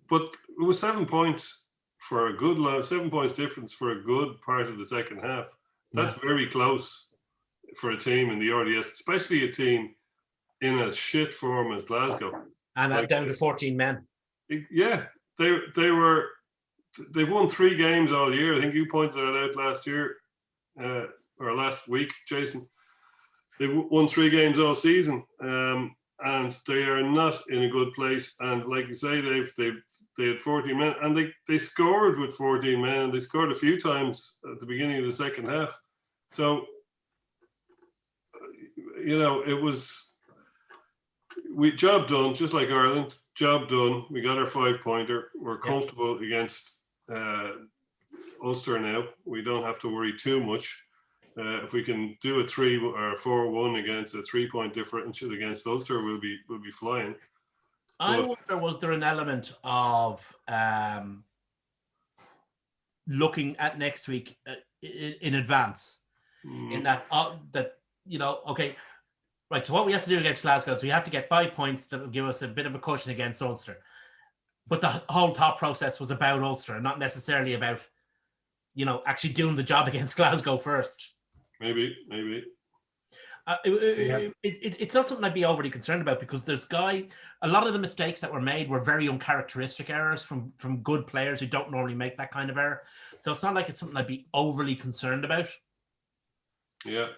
But it was 7 points for a good 7 points difference for a good part of the second half. That's very close for a team in the RDS, especially a team in as shit form as Glasgow. And down to 14 men. Yeah, they've won 3 games all year. I think you pointed that out last year, or last week, Jason. They've won 3 games all season, and they are not in a good place. And like you say, they had 14 men, and they scored with 14 men. And they scored a few times at the beginning of the second half. So, it was job done, just like Ireland. Job done. We got our 5-pointer. We're comfortable against Ulster now. We don't have to worry too much. If we can do a 3 or 4-1 against a 3-point differential against Ulster, we'll be flying. I wonder, was there an element of looking at next week in advance, in that okay, right. So what we have to do against Glasgow is we have to get 5 points that will give us a bit of a cushion against Ulster. But the whole thought process was about Ulster, and not necessarily about actually doing the job against Glasgow first. Maybe. It's not something I'd be overly concerned about because a lot of the mistakes that were made were very uncharacteristic errors from good players who don't normally make that kind of error. So it's not like it's something I'd be overly concerned about. Yeah.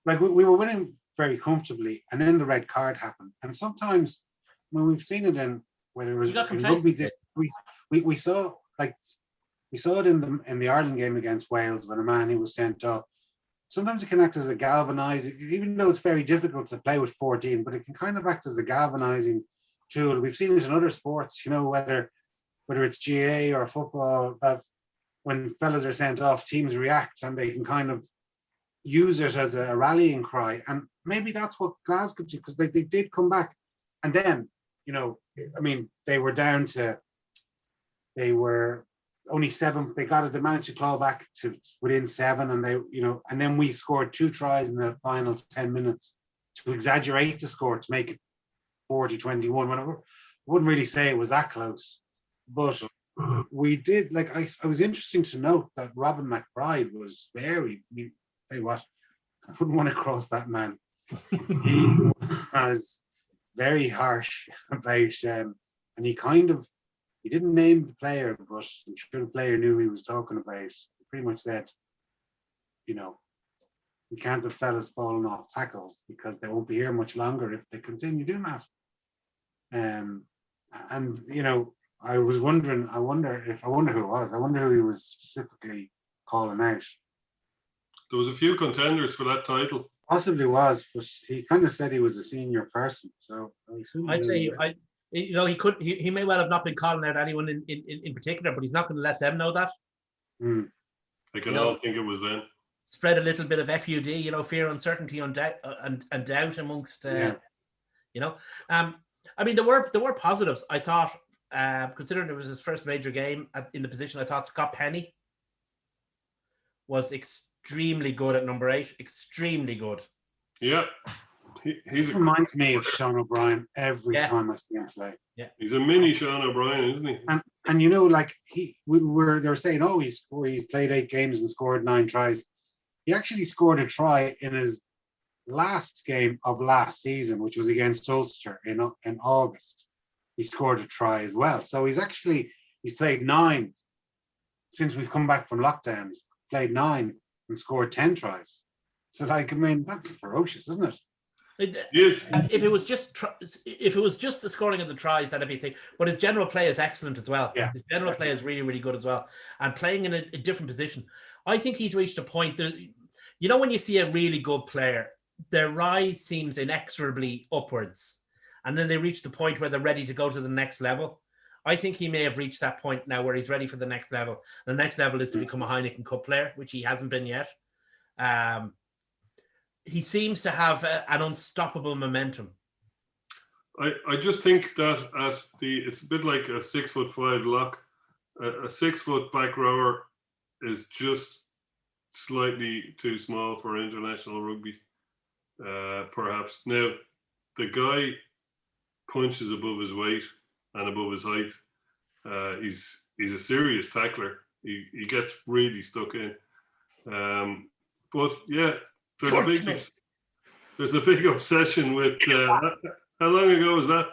Like we were winning very comfortably, and then the red card happened. And sometimes when we've seen it in whether it was in rugby, we saw it in the Ireland game against Wales when a man who was sent off. Sometimes it can act as a galvanizing, even though it's very difficult to play with 14, but it can kind of act as a galvanizing tool. We've seen it in other sports, whether it's GA or football, that when fellas are sent off, teams react and they can kind of use it as a rallying cry. And maybe that's what Glasgow did, because they did come back. And then, they were only 7. They managed to claw back to within 7, and and then we scored 2 tries in the final 10 minutes to exaggerate the score to make it 40-21. I wouldn't really say it was that close, but we did. Like I was interesting to note that Robin McBride was very. Tell you what, I wouldn't want to cross that man. He was very harsh about, and he didn't name the player, but I'm sure the player knew who he was talking about. He pretty much said, we can't have fellas falling off tackles because they won't be here much longer if they continue doing that. I was wondering, I wonder who it was. I wonder who he was specifically calling out. There was a few contenders for that title. Possibly was, but he kind of said he was a senior person. So I'd say he may well have not been calling out anyone in particular, but he's not going to let them know that. They can all think it was them. Spread a little bit of FUD, fear, uncertainty, and doubt amongst, there were positives. I thought, considering it was his first major game in the position, I thought Scott Penny was extremely good at number 8. Extremely good. Yeah. He reminds me of Sean O'Brien every time I see him play. Yeah. He's a mini Sean O'Brien, isn't he? And they were saying, he played 8 games and scored 9 tries. He actually scored a try in his last game of last season, which was against Ulster in August. He scored a try as well. So he's played 9 since we've come back from lockdowns. Played 9 and scored 10 tries. So that's ferocious, isn't it? Yes. If it was just the scoring of the tries, that'd be a thing. But his general play is excellent as well. Yeah, his general play is really, really good as well. And playing in a different position, I think he's reached a point that, when you see a really good player, their rise seems inexorably upwards, and then they reach the point where they're ready to go to the next level. I think he may have reached that point now where he's ready for the next level. The next level is to become a Heineken Cup player, which he hasn't been yet. He seems to have an unstoppable momentum. I just think that it's a bit like a 6'5" lock. A 6 foot back rower is just slightly too small for international rugby, perhaps. Now, the guy punches above his weight and above his height. He's a serious tackler. He gets really stuck in. But yeah, there's a big obsession with how long ago was that?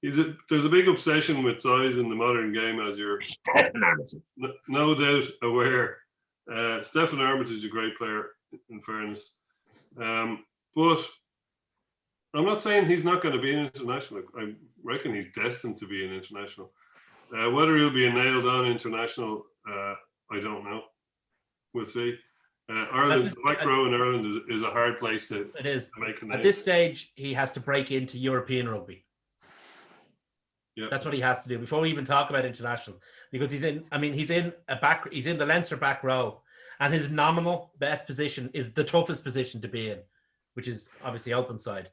There's a big obsession with size in the modern game, as you're no doubt aware. Stephen Armitage is a great player, in fairness. But I'm not saying he's not going to be an international. I reckon he's destined to be an international. Whether he'll be a nailed-on international, I don't know. We'll see. Ireland, the back row in Ireland is a hard place to make a name. At this stage, he has to break into European rugby. Yeah. That's what he has to do before we even talk about international, because he's in the Leinster back row, and his nominal best position is the toughest position to be in, which is obviously open side.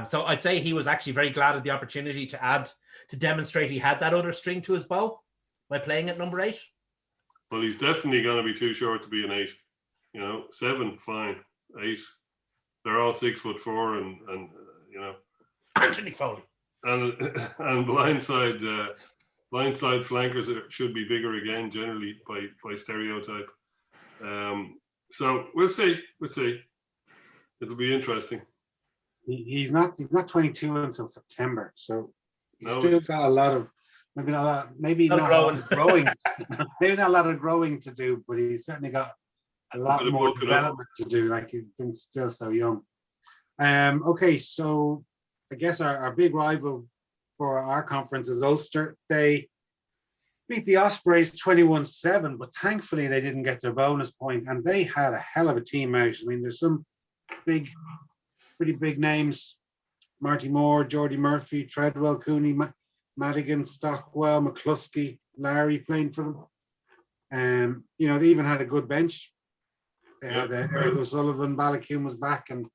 So I'd say he was actually very glad of the opportunity to demonstrate he had that other string to his bow by playing at number 8. Well, he's definitely going to be too short to be an 8. 7, fine. 8, they're all 6'4", and Anthony Foley. And blindside flankers should be bigger again, generally by stereotype. So we'll see. We'll see. It'll be interesting. He's not 22 until September, so he's No, still got a lot of maybe Not not a lot of growing. growing, maybe not a lot of growing to do, but he's certainly got a lot bit of more bulking up. development to do. Like he's been still so young. Okay, so I guess our big rival for our conference is Ulster. They beat the Ospreys 21-7, but thankfully they didn't get their bonus point, and they had a hell of a team out. I mean, there's some pretty big names: Marty Moore, Geordie Murphy, Treadwell, Cooney, Madigan, Stockwell, McCluskey, Larry playing for them. They even had a good bench. They had Eric O'Sullivan, Balakoon was back, and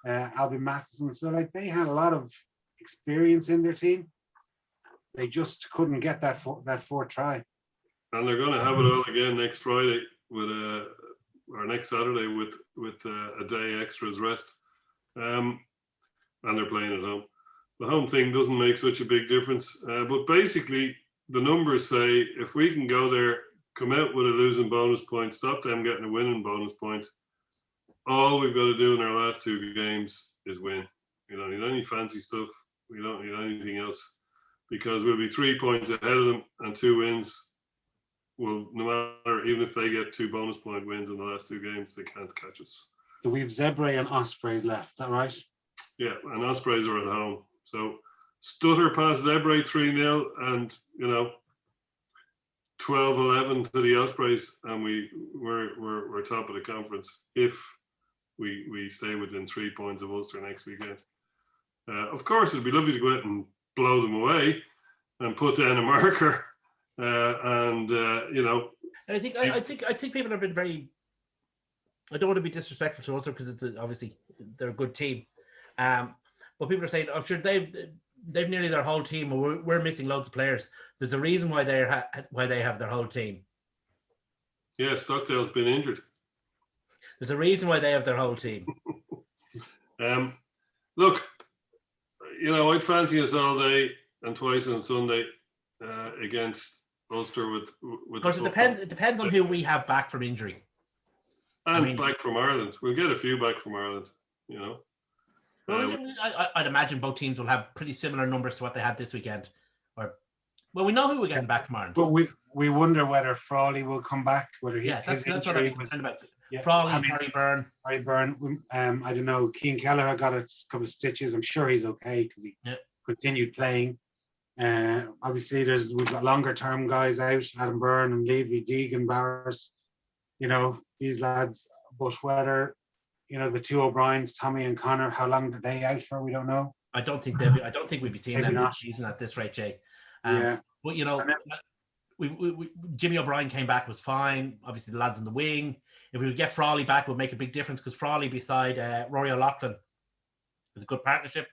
Alvin Matheson. So they had a lot of experience in their team. They just couldn't get that fourth try. And they're going to have it all again next Friday or next Saturday with a day extra's rest. And they're playing at home. The home thing doesn't make such a big difference. But basically, the numbers say if we can go there, come out with a losing bonus point, stop them getting a winning bonus point, all we've got to do in our last two games is win. We don't need any fancy stuff. We don't need anything else, because we'll be 3 points ahead of them, and 2 wins will, no matter, even if they get 2 bonus point wins in the last 2 games, they can't catch us. So we've Zebre and Ospreys left, is that right? Yeah, and Ospreys are at home. So stutter past Zebre 3-0 and, 12-11 to the Ospreys, and we're top of the conference if we stay within 3 points of Ulster next weekend. Of course, it'd be lovely to go out and blow them away and put down a marker. And I think people have been very. I don't want to be disrespectful to Ulster because it's obviously they're a good team, but people are saying, "Oh, sure, they've nearly their whole team, or we're missing loads of players." There's a reason why they have their whole team. Yeah, Stockdale's been injured. There's a reason why they have their whole team. Look, I'd fancy us all day and twice on Sunday against Ulster with. Of course, it depends on who we have back from injury. And back from Ireland. We'll get a few back from Ireland, Well, I'd imagine both teams will have pretty similar numbers to what they had this weekend. We know who we're getting back from Ireland. But we wonder whether Frawley will come back, whether his that's what injury I'm was. concerned about. Yeah, Frawley, Harry Byrne. Harry Byrne. I don't know. Keane Kelleher got a couple of stitches. I'm sure he's okay because he continued playing. Obviously, we've got longer term guys out. Adam Byrne and Levy, Deegan, Barris. These lads. But whether the 2 O'Briens, Tommy and Connor, how long are they out for? We don't know. I don't think we'd be seeing Maybe them not. this season at this rate, Jay. Yeah. But we Jimmy O'Brien came back, was fine. Obviously, the lads in the wing. If we would get Frawley back, it would make a big difference because Frawley beside Rory O'Loughlin is a good partnership.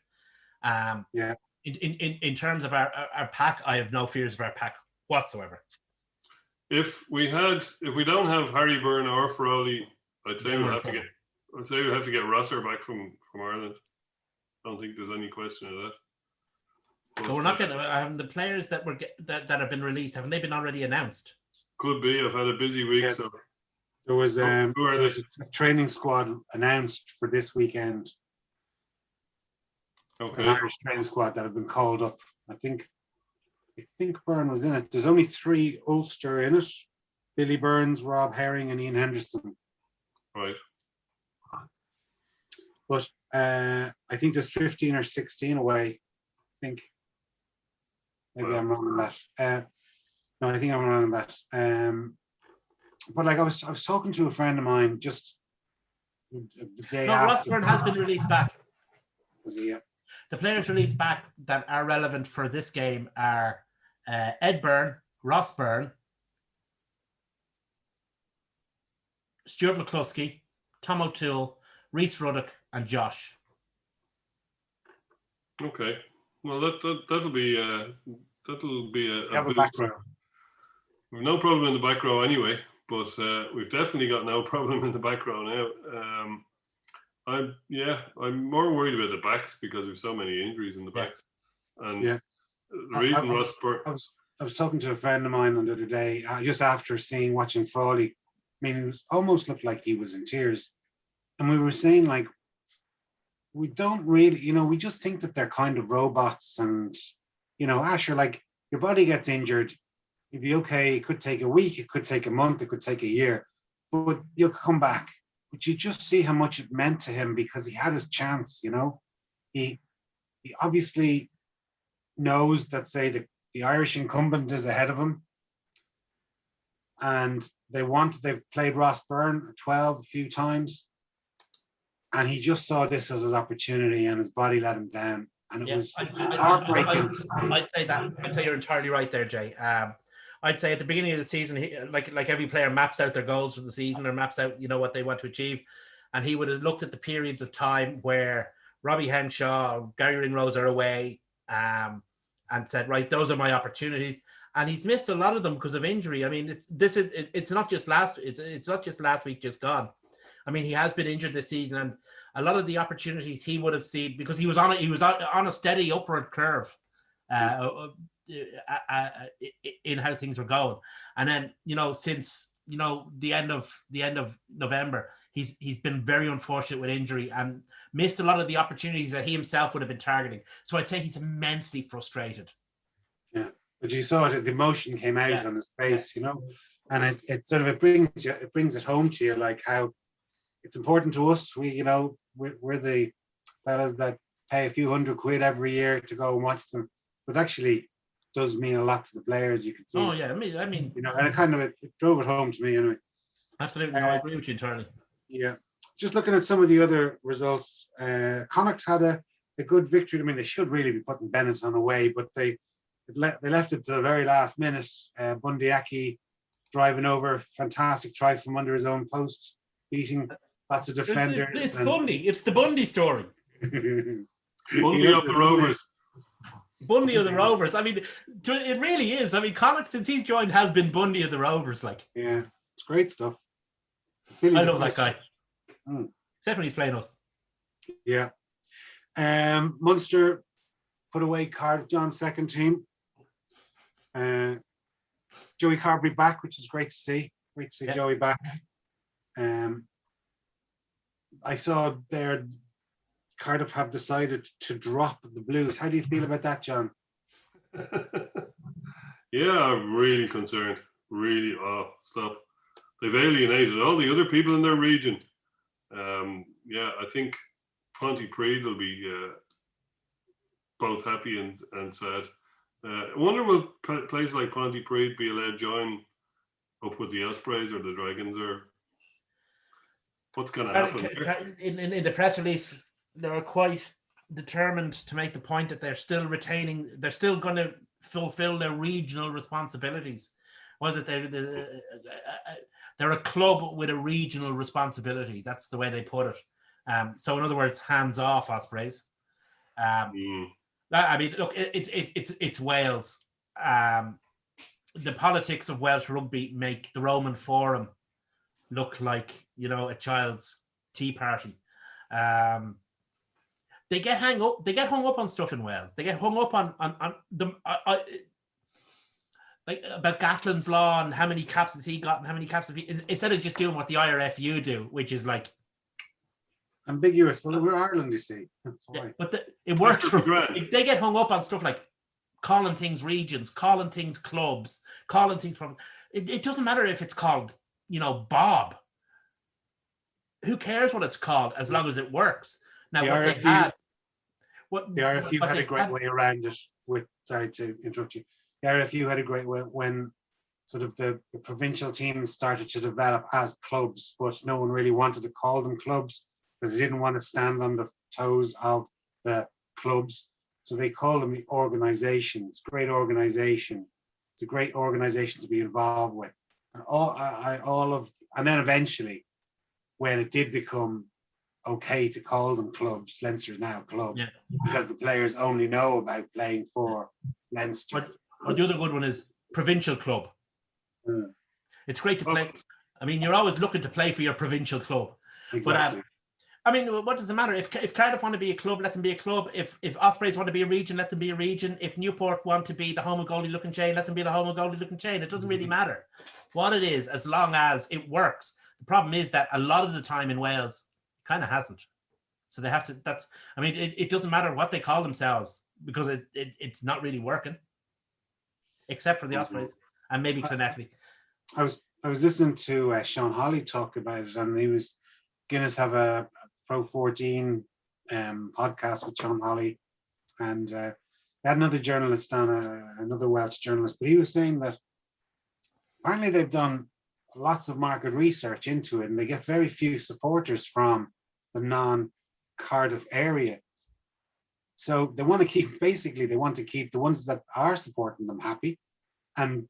Yeah. In terms of our pack, I have no fears of our pack whatsoever. If we don't have Harry Byrne or Frawley, I'd say we'll have to get Rosser back from Ireland. I don't think there's any question of that. But we're not getting the players that have been released. Haven't they been already announced? Could be. I've had a busy week, so there was a training squad announced for this weekend. Okay. An Irish training squad that have been called up. I think Byrne was in it. There's only 3 Ulster in it: Billy Burns, Rob Herring, and Ian Henderson. Right. But I think there's 15 or 16 away. I think. Maybe I'm wrong on that. No, I think I'm wrong on that. But I was talking to a friend of mine just the day after. Ross Byrne has been released back. Yeah. The players released back that are relevant for this game are Ed Byrne, Ross Byrne, Stuart McCluskey, Tom O'Toole, Rhys Ruddock, and Josh. Okay. Well, that'll be a back row. We've no problem in the back row anyway, but we've definitely got no problem in the back row now. I'm more worried about the backs because we've so many injuries in the backs. And the reason I was talking to a friend of mine the other day, just after watching Frawley mean, it was almost looked like he was in tears. And we were saying, like, we don't really, we just think that they're kind of robots. And, Asher, like, your body gets injured, you'd be okay. It could take a week, it could take a month, it could take a year, but you'll come back. But you just see how much it meant to him because he had his chance, He obviously knows that, say, the Irish incumbent is ahead of him. And they've played Ross Byrne 12 a few times. And he just saw this as his opportunity and his body let him down. And it was heartbreaking. I'd say you're entirely right there, Jay. I'd say at the beginning of the season, like every player maps out their goals for the season or maps out, what they want to achieve. And he would have looked at the periods of time where Robbie Henshaw, Gary Ringrose are away, and said, right, those are my opportunities. And he's missed a lot of them because of injury. I mean, it's not just last week just gone. I mean, he has been injured this season, and a lot of the opportunities he would have seen because he was on a steady upward curve in how things were going. And then, since the end of November, he's been very unfortunate with injury and missed a lot of the opportunities that he himself would have been targeting. So I'd say he's immensely frustrated. Yeah, but you saw it; the emotion came out on his face, and it sort of it brings it home to you, like how it's important to us. We're the fellas that pay a few $100 every year to go and watch them, but actually does mean a lot to the players. You can see. Oh yeah, I mean, and it drove it home to me anyway. Absolutely, no, I agree with you entirely. Yeah, just looking at some of the other results, Connacht had a good victory. I mean, they should really be putting Benetton away, but they left it to the very last minute. Bundy Aki driving over, fantastic try from under his own post, beating lots of defenders. It's Bundy. It's the Bundy story. Bundy of the Rovers. Bundy of the Rovers. I mean, it really is. I mean, Connacht, since he's joined, has been Bundy of the Rovers. Like, yeah, it's great stuff. I love that guy. Mm. Except when he's playing us. Yeah. Munster put away Cardiff John's second team. Joey Carberry back, which is great to see. Great to see Joey back. I saw there Cardiff have decided to drop the Blues. How do you feel about that, John? Yeah, I'm really concerned. Really, stop. They've alienated all the other people in their region. I think Pontypridd will be both happy and sad. I wonder will places like Pontypridd be allowed to join up with the Ospreys or the Dragons, or what's going to happen? In the press release, they're quite determined to make the point that they're still going to fulfill their regional responsibilities. Was it they're a club with a regional responsibility? That's the way they put it. So in other words, hands off Ospreys. I mean, look, it's Wales. The politics of Welsh rugby make the Roman Forum look like a child's tea party. They get hung up on stuff in Wales. They get hung up on the like about Gatlin's law and how many caps has he got and how many caps have he, instead of just doing what the IRFU do, which is like ambiguous. Well, we're Ireland, you see. That's why. Yeah, but it works for they get hung up on stuff like calling things regions, calling things clubs, calling things from. It doesn't matter if it's called, Bob. Who cares what it's called as long as it works? Now, the RFU had a great way around it. Sorry to interrupt you. The RFU had a great way when sort of the provincial teams started to develop as clubs, but no one really wanted to call them clubs because they didn't want to stand on the toes of the clubs. So they call them the organizations. Great organization. It's a great organization to be involved with. And then eventually, when it did become okay to call them clubs, Leinster's now a club, because the players only know about playing for Leinster. But the other good one is provincial club. It's great to play. I mean, you're always looking to play for your provincial club. Exactly. I mean, what does it matter? If Cardiff want to be a club, let them be a club. If Ospreys want to be a region, let them be a region. If Newport want to be the home of Goldie Looking Chain, let them be the home of Goldie Looking Chain. It doesn't really matter what it is, as long as it works. The problem is that a lot of the time in Wales, it kind of hasn't. So they have to. It doesn't matter what they call themselves because it's not really working, except for the Ospreys and maybe Clonethley. I was listening to Sean Holly talk about it, and he was Guinness have a Pro 14 podcast with Sean Holly, and they had another journalist on, another Welsh journalist, but he was saying that apparently they've done lots of market research into it, and they get very few supporters from the non-Cardiff area. So they want to keep the ones that are supporting them happy, and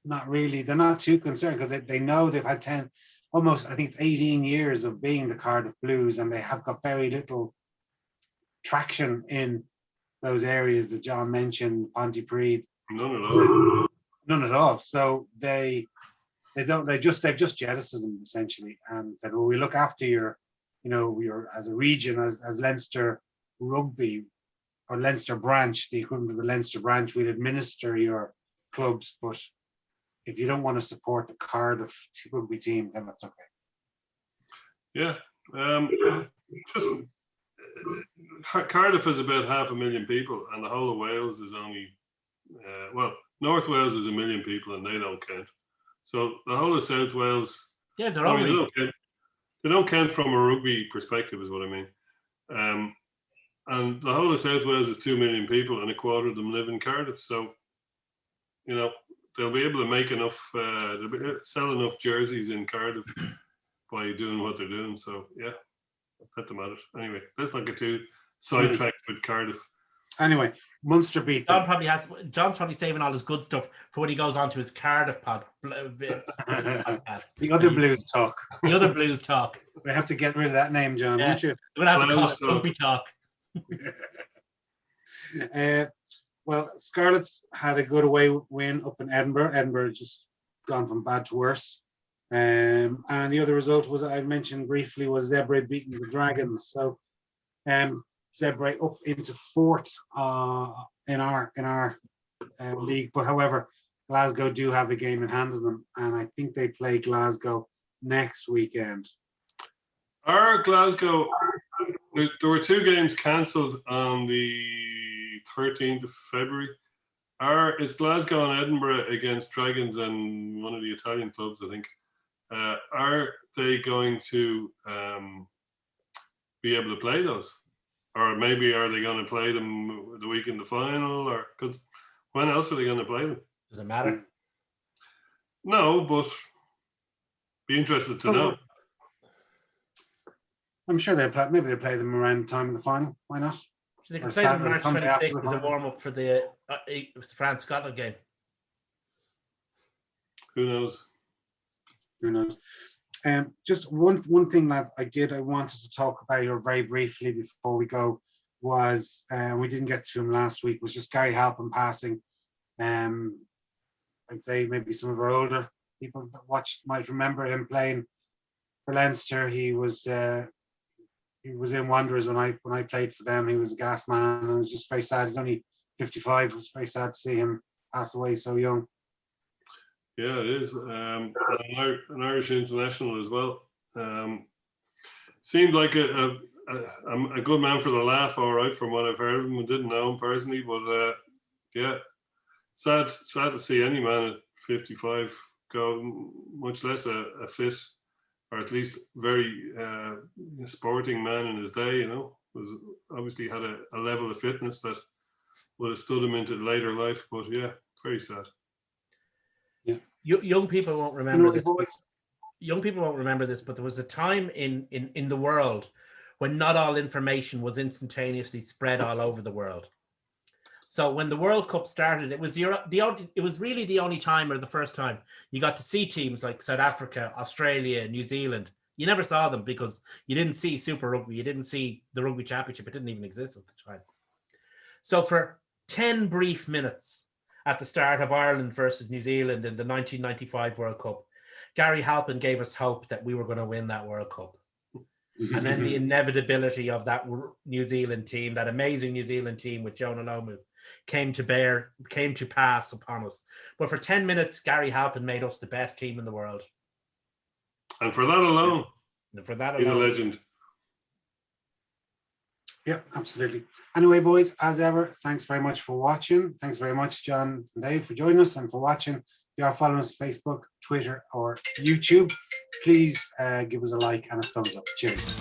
they're not too concerned because they know they've had almost, I think it's 18 years of being the Cardiff Blues, and they have got very little traction in those areas that John mentioned, Pontypridd. None at all. None at all. So they've just jettisoned them essentially and said, well, we look after your as a region, as Leinster Rugby or Leinster branch, the equivalent of the Leinster branch, we'd administer your clubs, but if you don't want to support the Cardiff rugby team, then that's okay. Yeah. Cardiff is about 500,000 people, and the whole of Wales is only, North Wales is 1 million people, and they don't count. So the whole of South Wales, they don't count from a rugby perspective, is what I mean. And the whole of South Wales is 2 million people, and a quarter of them live in Cardiff. So, they'll be able to make enough, sell enough jerseys in Cardiff by doing what they're doing. So, yeah, let them at it. Anyway, let's not get too sidetracked with Cardiff. Anyway, Munster beat them. John's probably saving all his good stuff for when he goes on to his Cardiff podcast. The other Blues talk. The other Blues talk. We have to get rid of that name, John, won't you? We'll have to call it Rugby Talk. Well, Scarlets had a good away win up in Edinburgh. Edinburgh just gone from bad to worse. And the other result was, I mentioned briefly, was Zebre beating the Dragons. So Zebre up into fourth in our league. But however, Glasgow do have a game in hand of them, and I think they play Glasgow next weekend. Our Glasgow, there were 2 games cancelled on the 13th of February. It's Glasgow and Edinburgh against Dragons and one of the Italian clubs, I think. Are they going to be able to play those? Or maybe are they going to play them the week in the final? Or because when else are they going to play them? Does it matter? No, but be interested to know. I'm sure maybe they play them around the time of the final. Why not? So they can play them March 26th as a warm-up for the France-Scotland game. Who knows? Just one thing, lads, I wanted to talk about here very briefly before we go was, we didn't get to him last week, was just Gary Halpin passing. I'd say maybe some of our older people that watched might remember him playing for Leinster. He was in Wanderers when I played for them. He was a gas man, and it was just very sad. He's only 55. It was very sad to see him pass away so young. Yeah, it is. An Irish international as well. Seemed like a good man for the laugh, all right, from what I've heard of him. I didn't know him personally, but yeah, sad to see any man at 55 go, much less a fit, or at least very sporting man in his day, was obviously had a level of fitness that would have stood him into later life. But yeah, very sad. Yeah. Young people won't remember this. Young people won't remember this, but there was a time in the world when not all information was instantaneously spread all over the world. So when the World Cup started, it was really the only time, or the first time, you got to see teams like South Africa, Australia, New Zealand. You never saw them because you didn't see Super Rugby. You didn't see the Rugby Championship. It didn't even exist at the time. So for 10 brief minutes at the start of Ireland versus New Zealand in the 1995 World Cup, Gary Halpin gave us hope that we were going to win that World Cup. And then the inevitability of that New Zealand team, that amazing New Zealand team with Jonah Lomu, came to pass upon us. But for 10 minutes, Gary Halpin made us the best team in the world. And for that alone, And for that he's a alone, legend. Yeah, absolutely. Anyway, boys, as ever, thanks very much for watching. Thanks very much, John and Dave, for joining us and for watching. If you are following us on Facebook, Twitter, or YouTube, please give us a like and a thumbs up. Cheers.